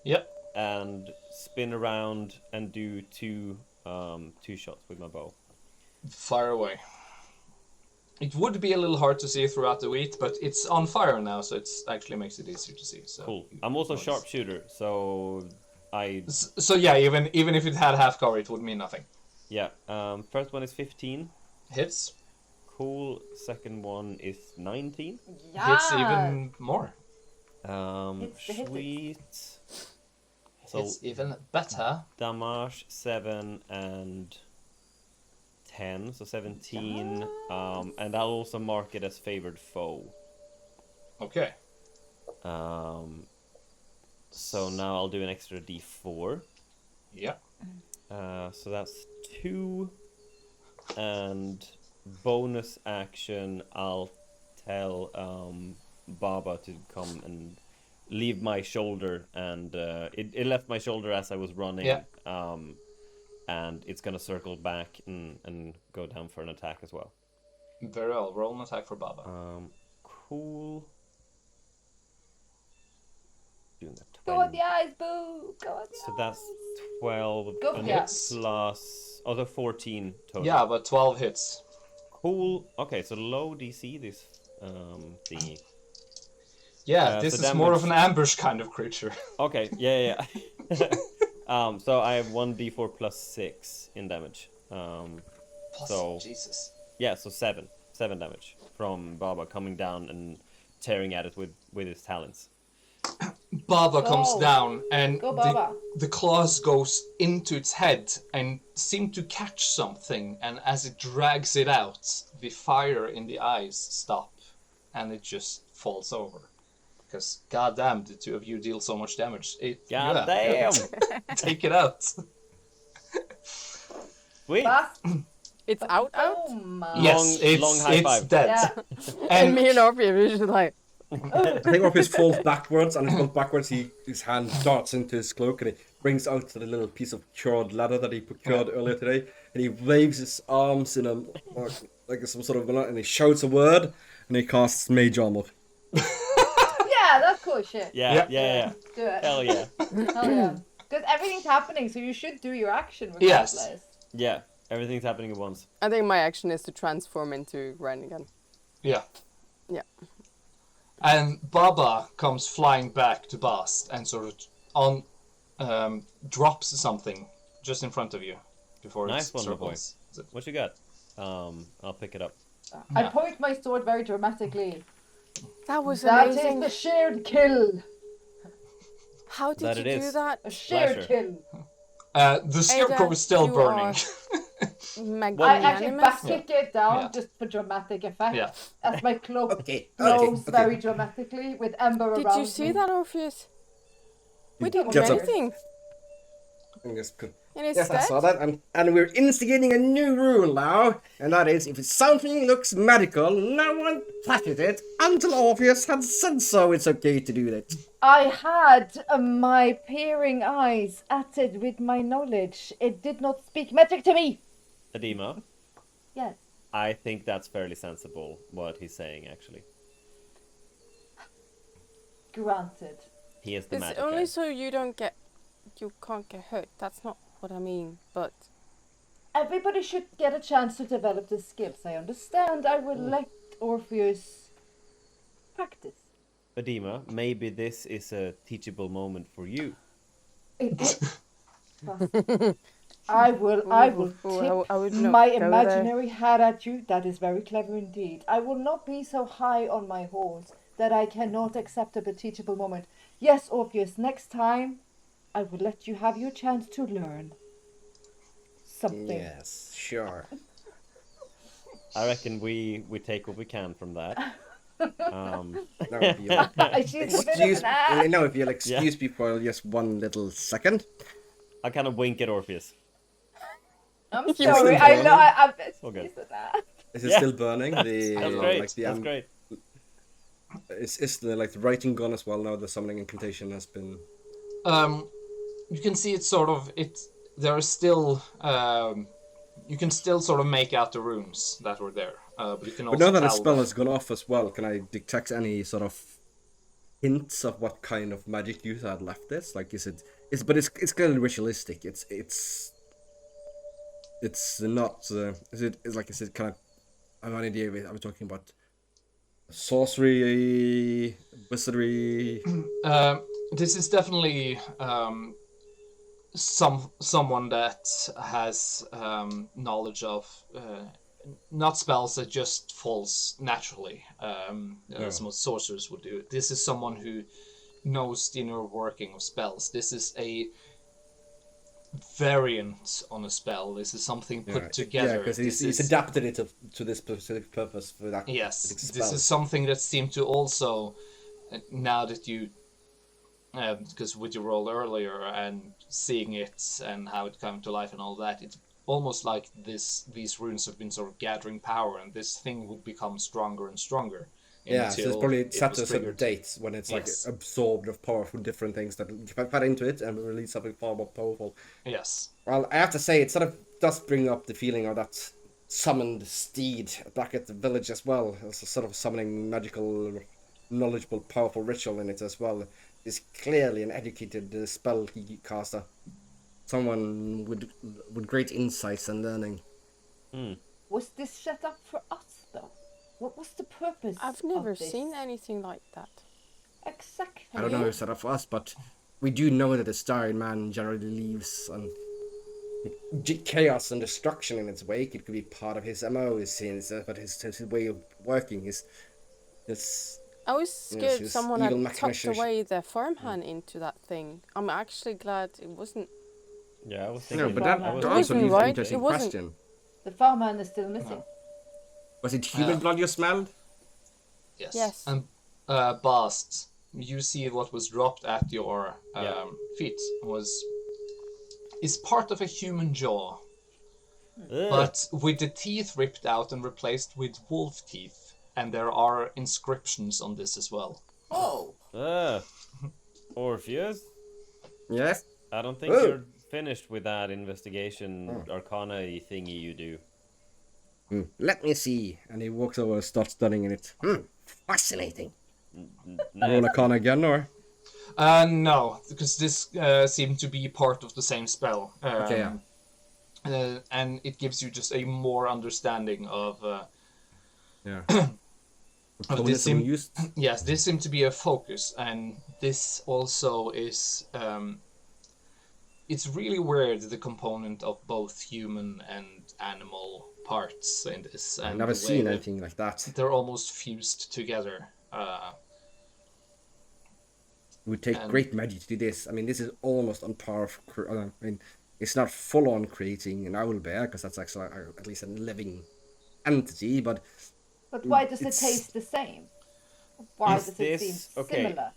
Speaker 1: Yep.
Speaker 5: And spin around and do two shots with my bow.
Speaker 1: Fire away. It would be a little hard to see throughout the wheat, but it's on fire now, so it actually makes it easier to see. So
Speaker 5: Cool. I'm also sharpshooter, so I...
Speaker 1: So yeah, even if it had half cover, it would mean nothing.
Speaker 5: Yeah, first one is 15.
Speaker 1: Hits.
Speaker 5: Cool. Second one is 19.
Speaker 2: Yeah.
Speaker 1: Hits even more.
Speaker 5: Sweet. So
Speaker 1: Hits even better.
Speaker 5: damage 7 and 10, so 17. And I'll also mark it as favored foe.
Speaker 1: Okay.
Speaker 5: So now I'll do an extra d4.
Speaker 1: Yeah.
Speaker 5: So that's 2. And bonus action, I'll tell Baba to come and leave my shoulder. And it left my shoulder as I was running.
Speaker 1: Yeah.
Speaker 5: And it's gonna circle back and go down for an attack as well.
Speaker 1: Very well. Roll an attack for Baba.
Speaker 5: Cool. Doing that.
Speaker 2: Go on the eyes, boo! Go on the
Speaker 5: So
Speaker 2: eyes.
Speaker 5: that's 12
Speaker 2: Go for
Speaker 5: and
Speaker 2: it.
Speaker 5: plus... Oh, so 14 total.
Speaker 1: Yeah, but 12 hits.
Speaker 5: Cool. Okay, so low DC this thingy.
Speaker 1: Yeah, this
Speaker 5: so
Speaker 1: is more of
Speaker 5: damage-
Speaker 1: an ambush kind of creature.
Speaker 5: Okay, yeah. So I have 1d4 plus 6 in damage. So
Speaker 1: Jesus.
Speaker 5: yeah, so 7 damage from Baba coming down and tearing at it with his talons.
Speaker 1: Baba comes
Speaker 2: Go.
Speaker 1: down and
Speaker 2: Go, Baba.
Speaker 1: the claws goes into its head and seem to catch something, and as it drags it out, the fire in the eyes stop and it just falls over. Because goddamn, the two of you deal so much damage.
Speaker 5: God damn!
Speaker 1: Take it out.
Speaker 5: Sweet!
Speaker 2: Baast.
Speaker 4: It's out.
Speaker 2: Boom.
Speaker 1: Yes,
Speaker 5: Long high
Speaker 1: it's
Speaker 5: five.
Speaker 1: dead.
Speaker 2: Yeah.
Speaker 4: And me and Orpheus were just like,
Speaker 3: I think Orpheus falls backwards, and as he falls backwards, his hand darts into his cloak, and he brings out the little piece of cured leather that he procured earlier today, and he waves his arms in a like some sort of, and he shouts a word, and he casts Mage Armor.
Speaker 2: Yeah, that's cool shit.
Speaker 5: Yeah.
Speaker 2: Do it.
Speaker 5: Hell yeah.
Speaker 2: Hell yeah. Because everything's happening, so you should do your action
Speaker 1: Yes.
Speaker 2: regardless.
Speaker 5: Yeah, everything's happening at once.
Speaker 4: I think my action is to transform into Wren again.
Speaker 1: Yeah.
Speaker 4: Yeah.
Speaker 1: And Baba comes flying back to Baast and sort of drops something just in front of you before
Speaker 5: Nice
Speaker 1: it
Speaker 5: one, boy.
Speaker 1: circles.
Speaker 5: What you got? I'll pick it up.
Speaker 2: I
Speaker 1: Yeah.
Speaker 2: point my sword very dramatically.
Speaker 4: That was
Speaker 2: That is
Speaker 4: amazing.
Speaker 2: the shared kill.
Speaker 4: How did
Speaker 5: That
Speaker 4: you
Speaker 5: it
Speaker 4: do
Speaker 5: is.
Speaker 4: that?
Speaker 2: A shared
Speaker 5: Pleasure.
Speaker 2: kill.
Speaker 1: The scarecrow
Speaker 4: Ada,
Speaker 1: is still
Speaker 4: you
Speaker 1: burning.
Speaker 2: I actually
Speaker 4: Magnanimous.
Speaker 2: back kick it down
Speaker 1: Yeah.
Speaker 2: just for dramatic effect.
Speaker 1: Yeah.
Speaker 2: As my cloak
Speaker 3: Okay.
Speaker 2: glows very dramatically with ember
Speaker 4: Did
Speaker 2: around
Speaker 4: you see
Speaker 2: me.
Speaker 4: that, Orpheus? We didn't do
Speaker 3: Gets up.
Speaker 4: anything.
Speaker 3: And just could-
Speaker 4: And it's
Speaker 3: Yes, I
Speaker 4: dead.
Speaker 3: saw that, and we're instigating a new rule now, and that is, if something looks magical, no one touches it until Orpheus has said so. It's okay to do that.
Speaker 2: I had my peering eyes at it with my knowledge. It did not speak magic to me.
Speaker 5: Adeema,
Speaker 2: Yes.
Speaker 5: I think that's fairly sensible what he's saying, actually.
Speaker 2: Granted.
Speaker 5: He is the
Speaker 4: It's
Speaker 5: magic
Speaker 4: only
Speaker 5: guy.
Speaker 4: so you don't get you can't get hurt. That's not what I mean, but...
Speaker 2: Everybody should get a chance to develop the skills. I understand. I will let Orpheus practice.
Speaker 5: Adeema, maybe this is a teachable moment for you.
Speaker 2: I will tip my imaginary hat at you. That is very clever indeed. I will not be so high on my horse that I cannot accept a teachable moment. Yes, Orpheus, next time I will let you have your chance to learn something.
Speaker 3: Yes, sure.
Speaker 5: I reckon we take what we can from that.
Speaker 3: Now, if you'll excuse me for just one little second.
Speaker 5: I kind of wink at Orpheus.
Speaker 2: I'm sorry. I know. I'm
Speaker 5: okay.
Speaker 3: Is it still burning?
Speaker 5: That's great. That's great.
Speaker 3: Is the writing gone as well now? The summoning incantation has been.
Speaker 1: You can see it's sort of there are still. You can still sort of make out the runes that were there, but you can also.
Speaker 3: But now that the spell has gone off as well, can I detect any sort of hints of what kind of magic use I had left this? Like, but it's clearly ritualistic. It's not. Is it kind of? I have an idea. I was talking about sorcery, wizardry.
Speaker 1: This is definitely someone that has knowledge of not spells that just falls naturally, as most sorcerers would do. This is someone who knows the inner working of spells. This is a variant on a spell. This is something put together.
Speaker 3: Yeah, because he's adapted it to this specific purpose for that.
Speaker 1: Yes, this is something that seemed to also, now that you, because with your role earlier and seeing it and how it came to life and all that, it's almost like these runes have been sort of gathering power, and this thing would become stronger and stronger.
Speaker 3: Yeah, so it's probably set to a certain date when it's like absorbed of power from different things that fed into it and release something far more powerful.
Speaker 1: Yes.
Speaker 3: Well, I have to say, it sort of does bring up the feeling of that summoned steed back at the village as well. It's a sort of summoning magical, knowledgeable, powerful ritual in it as well. It's clearly an educated spell caster. Someone with great insights and learning.
Speaker 2: Was this set up for us, though? What was the purpose?
Speaker 4: I've never seen anything like that.
Speaker 2: Exactly.
Speaker 3: I don't know if it's set up for us, but we do know that the Starry Man generally leaves chaos and destruction in its wake. It could be part of his MO, but his way of working is.
Speaker 4: I was scared someone had tucked away their farmhand into that thing. I'm actually glad it wasn't.
Speaker 5: Yeah, I was thinking.
Speaker 3: No, but that also leaves an interesting question.
Speaker 2: The farmhand is still missing.
Speaker 3: No. Was it human blood you smelled?
Speaker 1: Yes. And Baast, you see what was dropped at your feet is part of a human jaw, but with the teeth ripped out and replaced with wolf teeth, and there are inscriptions on this as well.
Speaker 2: Oh.
Speaker 5: Orpheus?
Speaker 3: Yes?
Speaker 5: I don't think you're finished with that investigation arcana thingy you do.
Speaker 3: Let me see. And he walks over and starts studying it. Fascinating. Roll arcana again, or?
Speaker 1: No, because this seemed to be part of the same spell.
Speaker 3: Okay, yeah.
Speaker 1: And it gives you just a more understanding of...
Speaker 3: of this
Speaker 1: Yes, this seemed to be a focus, and this also is... it's really weird, the component of both human and animal parts in this.
Speaker 3: I've never seen anything like that.
Speaker 1: They're almost fused together.
Speaker 3: It would take great magic to do this. I mean, this is almost on par of... I mean, it's not full-on creating an owlbear, because that's actually at least a living entity, but...
Speaker 2: But why does it taste the same? Why does it seem similar?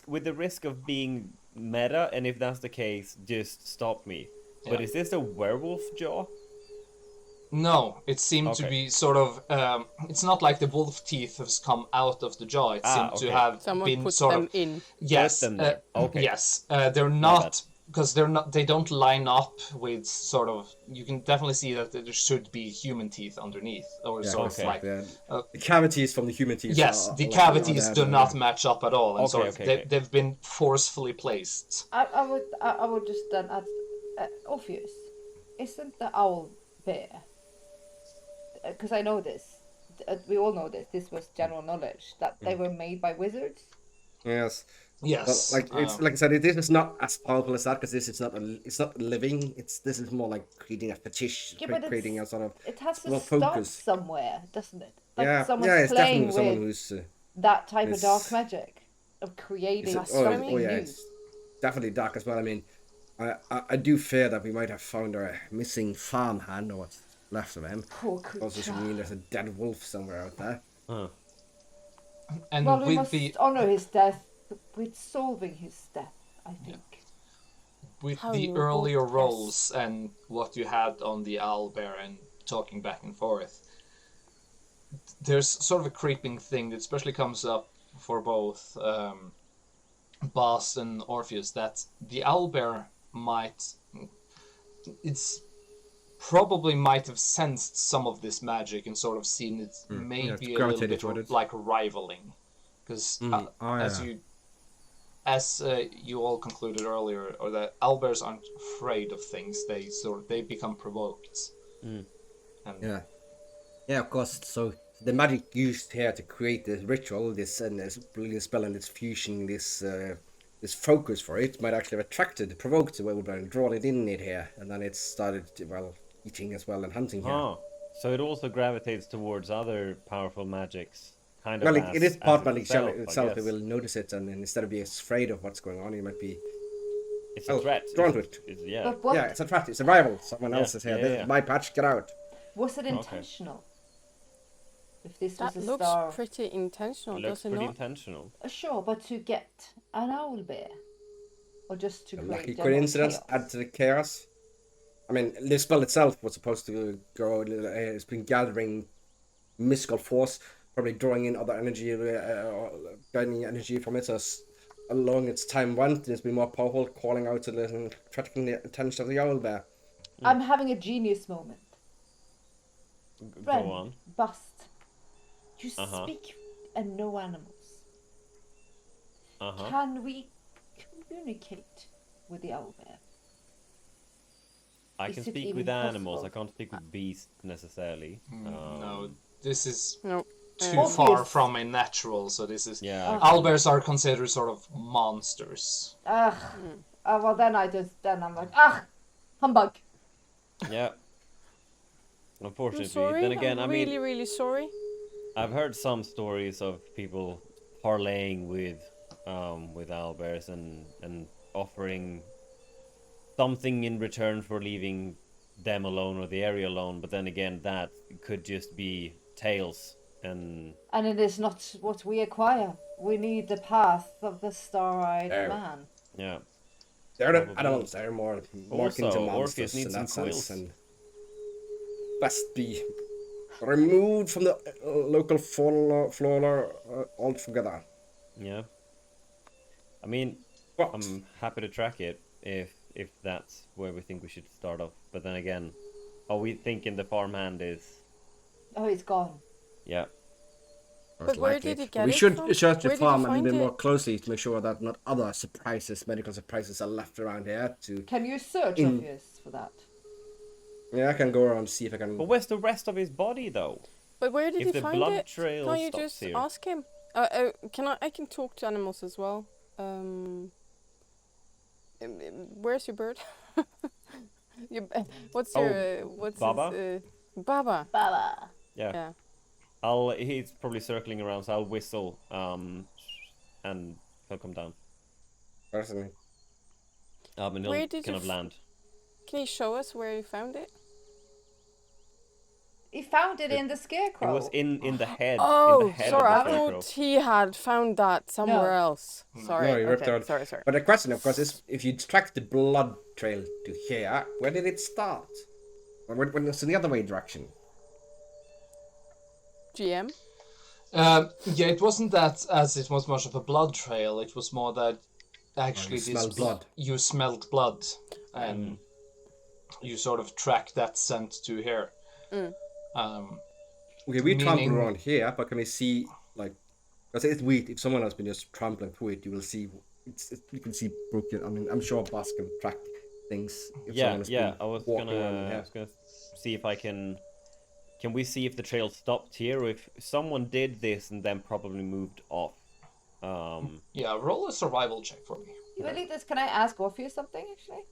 Speaker 5: With the risk of being meta, and if that's the case, just stop me. Yeah. But is this a werewolf jaw?
Speaker 1: No, it seemed to be sort of... it's not like the wolf teeth has come out of the jaw. It seemed to have
Speaker 4: Someone
Speaker 1: been
Speaker 4: put
Speaker 1: sort
Speaker 4: them
Speaker 1: of...
Speaker 4: in.
Speaker 1: Yes.
Speaker 5: Okay.
Speaker 1: Yes. They're not because they don't line up with sort of. You can definitely see that there should be human teeth underneath, or sort of like
Speaker 3: the cavities from the human teeth.
Speaker 1: Yes, the cavities do not match up at all, and they've been forcefully placed.
Speaker 2: I would just then add, Orpheus, isn't the owl bear? Because I know this. We all know this. This was general knowledge that they were made by wizards.
Speaker 3: Yes.
Speaker 1: Yes.
Speaker 3: But, it's like I said, this is not as powerful as that because this is it's not living. This is more like creating a fetish, creating a sort of.
Speaker 2: It has to start somewhere, doesn't it? Like someone's
Speaker 3: it's
Speaker 2: playing
Speaker 3: definitely someone
Speaker 2: with
Speaker 3: who's
Speaker 2: that type of dark magic of creating something new.
Speaker 3: It's definitely dark as well. I mean, I do fear that we might have found our missing farmhand or what's left of him.
Speaker 2: Poor creature.
Speaker 3: Also, mean there's a dead wolf somewhere out there.
Speaker 5: Huh.
Speaker 1: And
Speaker 2: well, we
Speaker 1: with
Speaker 2: must honor his death with solving his death, I think.
Speaker 1: With the earlier rolls and what you had on the owlbear and talking back and forth, there's sort of a creeping thing that especially comes up for both Baast and Orpheus, that the owlbear might have sensed some of this magic and sort of seen it maybe a little bit like rivaling, because as you all concluded earlier, or that owlbears aren't afraid of things, they become provoked.
Speaker 3: Yeah, of course. So the magic used here to create this ritual, this brilliant spell and this fusion, this focus for it might actually have provoked the owlbear and drawn it in it here, and then it started eating as well and hunting here.
Speaker 5: Oh, so it also gravitates towards other powerful magics. Kind of
Speaker 3: well, it is part magic itself. It will notice it, and instead of being afraid of what's going on, it might be.
Speaker 5: It's a threat.
Speaker 3: Drawn to it.
Speaker 5: Yeah,
Speaker 3: it's a threat. It's a rival. Someone else is here. This is my patch. Get out.
Speaker 2: Was it intentional? If this
Speaker 4: that
Speaker 2: was a
Speaker 4: looks
Speaker 2: star,
Speaker 4: pretty intentional.
Speaker 5: It looks
Speaker 4: does it
Speaker 5: pretty
Speaker 4: not?
Speaker 5: intentional.
Speaker 2: Sure, but to get an owlbear, or just to create
Speaker 3: Lucky
Speaker 2: general
Speaker 3: coincidence.
Speaker 2: chaos?
Speaker 3: Add to the chaos. I mean, the spell itself was supposed to go. It's been gathering mystical force, probably drawing in other energy, gaining energy from it as along its time went. It's been more powerful, calling out to the attracting the attention of the owlbear.
Speaker 2: I'm having a genius moment.
Speaker 5: Go on.
Speaker 2: Baast. You speak and know animals. Can we communicate with the owlbear?
Speaker 5: I can speak with animals. I can't speak with beasts necessarily.
Speaker 1: No, this is
Speaker 4: No.
Speaker 1: too far from a natural. So this is owlbears are considered sort of monsters.
Speaker 2: Well then I'm like humbug.
Speaker 5: Yeah. Unfortunately,
Speaker 4: I'm sorry.
Speaker 5: then again,
Speaker 4: I'm really, really sorry.
Speaker 5: I've heard some stories of people parlaying with owlbears and offering something in return for leaving them alone or the area alone, but then again, that could just be tales and
Speaker 2: it is not what we acquire. We need the path of the star-eyed man.
Speaker 5: Yeah.
Speaker 3: They're the animals. They're more akin to monsters
Speaker 5: Orpheus needs
Speaker 3: in that
Speaker 5: some
Speaker 3: sense,
Speaker 5: quills.
Speaker 3: and best be removed from the local flora altogether.
Speaker 5: Yeah. I mean, I'm happy to track it if that's where we think we should start off. But then again, are we thinking the farmhand is?
Speaker 2: Oh, he's gone.
Speaker 5: Yeah.
Speaker 4: But where did he get
Speaker 3: we
Speaker 4: it
Speaker 3: should
Speaker 4: from?
Speaker 3: search the
Speaker 4: Where did
Speaker 3: farm
Speaker 4: you
Speaker 3: a little
Speaker 4: find
Speaker 3: bit
Speaker 4: it?
Speaker 3: more closely to make sure that not other medical surprises are left around here.
Speaker 2: Can you search Orpheus for that?
Speaker 3: Yeah, I can go around and see if I can.
Speaker 5: But where's the rest of his body though?
Speaker 4: But where did
Speaker 5: If
Speaker 4: he
Speaker 5: the
Speaker 4: find
Speaker 5: blood
Speaker 4: it?
Speaker 5: trail
Speaker 4: Can't you
Speaker 5: stops
Speaker 4: just
Speaker 5: here.
Speaker 4: ask him? I can talk to animals as well. Where's your bird? What's
Speaker 5: Baba?
Speaker 4: his Baba?
Speaker 2: Baba.
Speaker 5: Yeah. He's probably circling around, so I'll whistle, and he'll come down.
Speaker 3: Personally.
Speaker 5: And he'll
Speaker 4: Where did
Speaker 5: kind
Speaker 4: you
Speaker 5: of land.
Speaker 4: Can you show us where you found it?
Speaker 2: He found it in the scarecrow.
Speaker 5: It was in the head.
Speaker 4: Oh,
Speaker 5: in the head
Speaker 4: sorry,
Speaker 5: of
Speaker 4: I
Speaker 5: the scarecrow.
Speaker 4: thought he had found that somewhere else. Sorry,
Speaker 3: No, he ripped
Speaker 4: okay,
Speaker 3: out.
Speaker 4: sorry.
Speaker 3: But the question, of course, is if you track the blood trail to here, where did it start? When it's in the other way direction?
Speaker 4: GM?
Speaker 1: Yeah, it wasn't that as it was much of a blood trail. It was more that actually
Speaker 3: smell blood.
Speaker 1: You smelled blood, and you sort of track that scent to here.
Speaker 3: Okay, we trample around here, but can we see, like, because it's weird, if someone has been just trampling through it, you will see, you can see broken. I mean, I'm sure Baast can track things. If
Speaker 5: Yeah,
Speaker 3: been
Speaker 5: I was
Speaker 3: walking
Speaker 5: gonna,
Speaker 3: around here.
Speaker 5: see if I can we see if the trail stopped here, or if someone did this and then probably moved off?
Speaker 1: Yeah, roll a survival check for me.
Speaker 2: Can I ask Orpheus something, actually?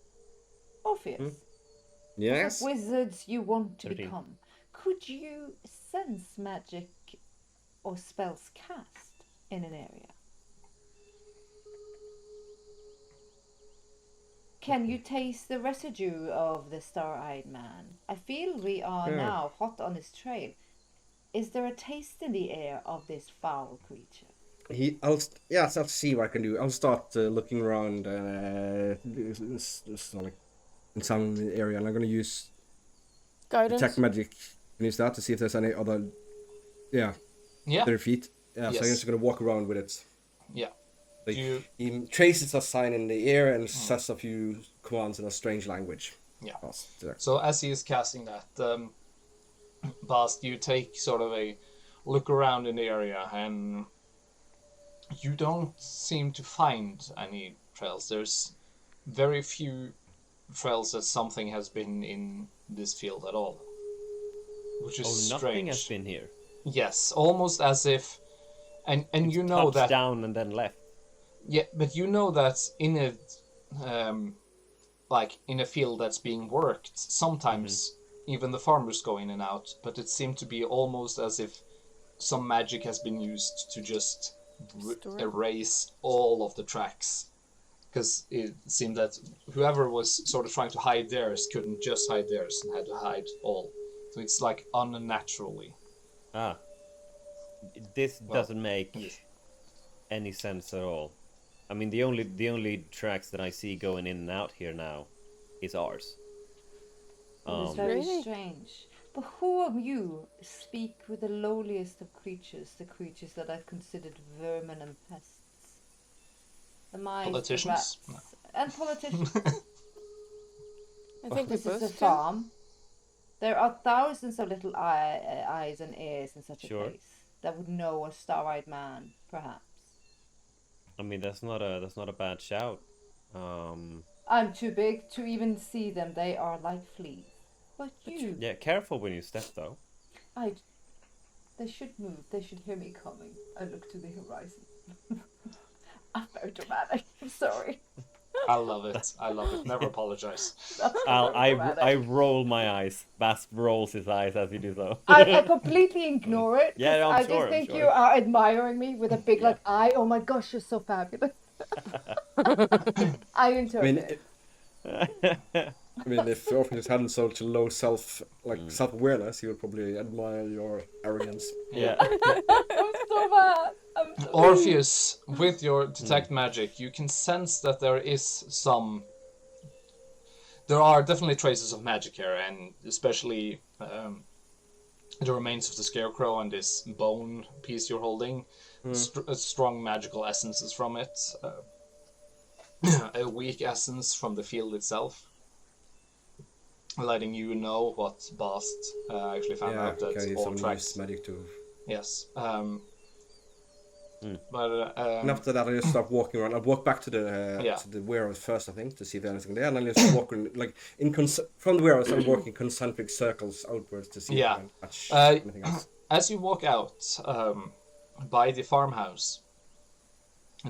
Speaker 2: Orpheus.
Speaker 3: Yes?
Speaker 2: What wizards you want to
Speaker 5: 13.
Speaker 2: become? Could you sense magic or spells cast in an area? Can you taste the residue of the star-eyed man? I feel we are now hot on his trail. Is there a taste in the air of this foul creature?
Speaker 3: I'll see what I can do. I'll start looking around like in some area, and I'm gonna use
Speaker 4: Guidance.
Speaker 3: detect magic. Can use that to see if there's any other 30 feet. Yeah, so I'm just gonna walk around with it.
Speaker 1: Yeah.
Speaker 3: Like, he traces a sign in the air and says a few commands in a strange language.
Speaker 1: Yeah.
Speaker 3: Baast.
Speaker 1: So as he is casting that, Baast, you take sort of a look around in the area, and you don't seem to find any trails. There's very few trails that something has been in this field at all, which is strange.
Speaker 5: Nothing has been here.
Speaker 1: Yes, almost as if, and
Speaker 5: It's
Speaker 1: you know that
Speaker 5: down and then left.
Speaker 1: Yeah, but you know that in a like in a field that's being worked, sometimes even the farmers go in and out, but it seemed to be almost as if some magic has been used to just erase all of the tracks. Because it seemed that whoever was sort of trying to hide theirs couldn't just hide theirs and had to hide all. So it's like unnaturally.
Speaker 5: This doesn't make any sense at all. I mean, the only tracks that I see going in and out here now is ours.
Speaker 2: It's very strange. But who of you speak with the lowliest of creatures, the creatures that I've considered vermin and pests? The mice,
Speaker 1: Politicians?
Speaker 2: the rats, and politicians.
Speaker 4: I think
Speaker 2: This
Speaker 4: we
Speaker 2: is
Speaker 4: both
Speaker 2: a
Speaker 4: do.
Speaker 2: farm. There are thousands of little eyes and ears in such a place that would know a star-eyed man, perhaps.
Speaker 5: I mean, that's not a bad shout.
Speaker 2: I'm too big to even see them. They are like fleas. But you...
Speaker 5: Yeah, careful when you step, though.
Speaker 2: They should move. They should hear me coming. I look to the horizon. I'm very dramatic. I'm sorry.
Speaker 1: I love it. Never apologize.
Speaker 5: I roll my eyes. Baast rolls his eyes as you do so.
Speaker 2: I completely ignore it.
Speaker 5: Yeah,
Speaker 2: I just think you are admiring me with a big eye. Oh my gosh, you're so fabulous. I interpret.
Speaker 3: I mean, if Orpheus hadn't such a low self-awareness, he would probably admire your arrogance.
Speaker 5: Yeah.
Speaker 2: I'm so bad.
Speaker 1: Orpheus, with your detect magic, you can sense that there are definitely traces of magic here, and especially the remains of the scarecrow and this bone piece you're holding. Strong magical essences from it. A weak essence from the field itself, letting you know what Baast actually found out that all tracks.
Speaker 3: Magic too.
Speaker 1: Yes. But
Speaker 3: and after that, I just start walking around. I'll walk back to the warehouse first, I think, to see if there's anything there, and then just walk from the warehouse. I'm walking concentric circles outwards to see if I can catch anything else.
Speaker 1: As you walk out by the farmhouse,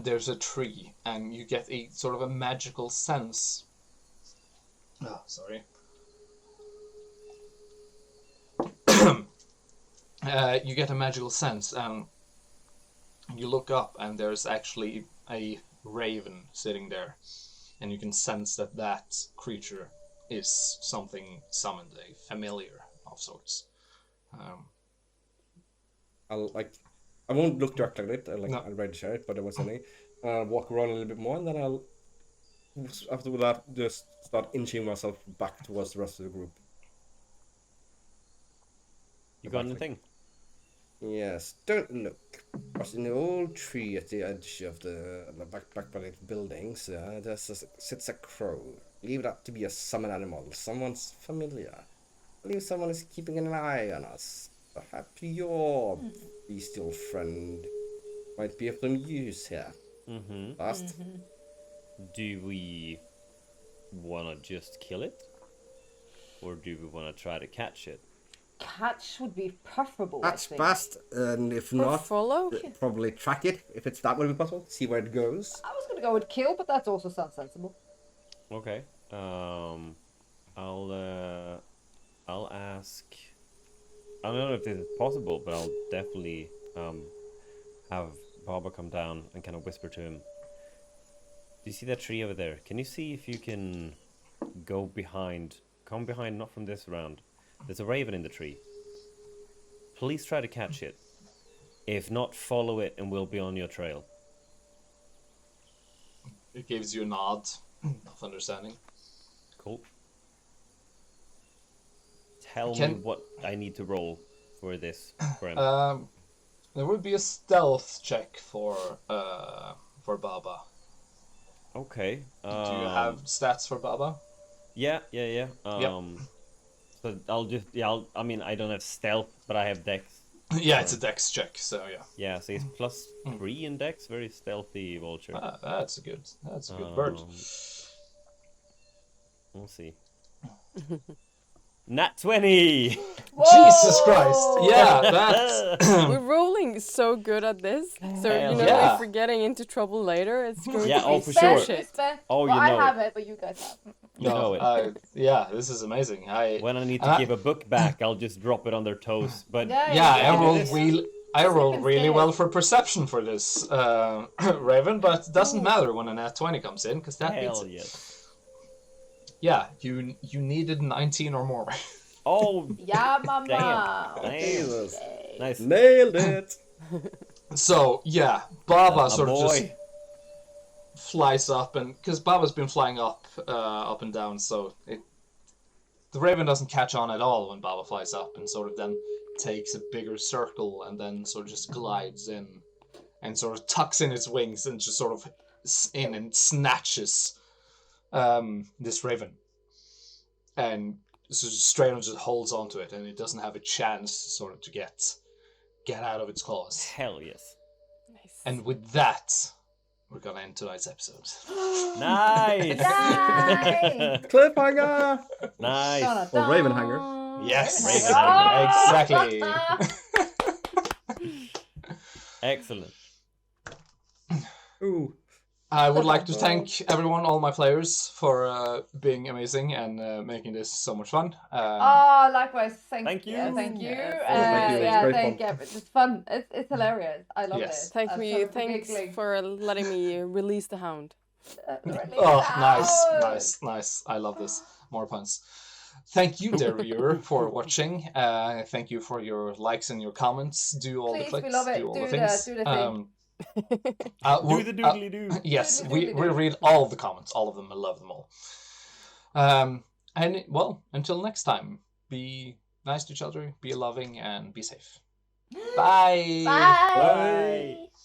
Speaker 1: there's a tree, and you get a sort of a magical sense. Oh, sorry. You get a magical sense, and you look up, and there's actually a raven sitting there, and you can sense that creature is something summoned, a familiar of sorts.
Speaker 3: I won't look directly at it. I'll ready to share it, but there was any. Walk around a little bit more, and then I'll after that just start inching myself back towards the rest of the group.
Speaker 5: You got anything?
Speaker 3: Yes, don't look. But in the old tree at the edge of the back by the buildings, sits a crow. Leave that to be a summon animal. Someone's familiar. I believe someone is keeping an eye on us. Perhaps your bestial friend might be of some use here. Baast?
Speaker 5: Do we want to just kill it? Or do we want to try to catch it?
Speaker 2: Catch would be preferable,
Speaker 3: Catch
Speaker 2: I think.
Speaker 3: Baast, and if
Speaker 4: Or
Speaker 3: not,
Speaker 4: follow?
Speaker 3: probably track it, if it's that would be possible. See where it goes.
Speaker 2: I was gonna go with kill, but that also sounds sensible.
Speaker 5: Okay. I'll ask. I don't know if this is possible, but I'll definitely have Baba come down and kind of whisper to him. Do you see that tree over there? Can you see if you can go behind? Come behind, not from this round. There's a raven in the tree. Please try to catch it. If not, follow it and we'll be on your trail.
Speaker 1: It gives you a nod of understanding.
Speaker 5: Cool. Tell me what I need to roll for this, Brim.
Speaker 1: There would be a stealth check for Baba.
Speaker 5: Okay.
Speaker 1: Do you have stats for Baba?
Speaker 5: Yeah. So I mean, I don't have stealth, but I have dex.
Speaker 1: Yeah, it's a dex check, so yeah.
Speaker 5: Yeah, so he's +3 in dex. Very stealthy vulture.
Speaker 1: That's a good bird.
Speaker 5: We'll see. Nat 20!
Speaker 1: Jesus Christ! Yeah, that's...
Speaker 4: We're rolling so good at this. So,
Speaker 1: yeah.
Speaker 4: if we're getting into trouble later, it's going to be
Speaker 5: for sure.
Speaker 4: shit.
Speaker 5: Oh,
Speaker 2: well,
Speaker 5: you
Speaker 2: I
Speaker 5: know
Speaker 2: have it, but you guys have.
Speaker 5: You know it.
Speaker 1: Yeah, this is amazing.
Speaker 5: When I need to give a book back, I'll just drop it on their toes. But
Speaker 1: I rolled really well for perception for this, Raven, but it doesn't matter when a nat 20 comes in, because that beats it.
Speaker 5: Yes.
Speaker 1: Yeah, you needed 19 or more.
Speaker 5: Oh,
Speaker 2: yeah, mama.
Speaker 5: Damn.
Speaker 3: Jesus.
Speaker 5: Nice.
Speaker 3: Nailed it!
Speaker 1: So, yeah, Baba
Speaker 5: That's
Speaker 1: sort of
Speaker 5: my
Speaker 1: just
Speaker 5: boy.
Speaker 1: flies up, and because Baba's been flying up and down, so the Raven doesn't catch on at all when Baba flies up, and sort of then takes a bigger circle, and then sort of just glides in, and sort of tucks in its wings, and just sort of in and snatches this Raven, and so Strayon just holds onto it, and it doesn't have a chance sort of to get out of its claws.
Speaker 5: Hell yes.
Speaker 4: Nice.
Speaker 1: And with that, we're gonna end tonight's episode.
Speaker 5: Nice!
Speaker 2: Yay!
Speaker 3: Cliffhanger!
Speaker 5: Nice.
Speaker 3: Or Raven hanger.
Speaker 1: Yes,
Speaker 5: Raven
Speaker 1: exactly.
Speaker 5: Excellent.
Speaker 3: Ooh.
Speaker 1: I would like to thank everyone, all my players, for being amazing and making this so much fun.
Speaker 2: Likewise. Thank you.
Speaker 5: Thank you.
Speaker 2: Thank you.
Speaker 3: Thank you. It was great
Speaker 2: Thank
Speaker 3: fun.
Speaker 2: you. It's fun. It's hilarious. I love
Speaker 1: Yes.
Speaker 2: it.
Speaker 4: Thanks for letting me release the hound.
Speaker 1: Nice. I love this. More puns. Thank you, dear viewer, for watching. Thank you for your likes and your comments. Do all the
Speaker 2: Please,
Speaker 1: clicks.
Speaker 2: we love it.
Speaker 1: Do all
Speaker 2: Do
Speaker 1: the
Speaker 2: the
Speaker 1: things.
Speaker 2: thing.
Speaker 5: Do the doodly doo.
Speaker 1: Yes,
Speaker 2: Doodly
Speaker 1: we read all of the comments, all of them. I love them all. And well, until next time, be nice to each other, be loving, and be safe. Bye.
Speaker 2: Bye.
Speaker 5: Bye.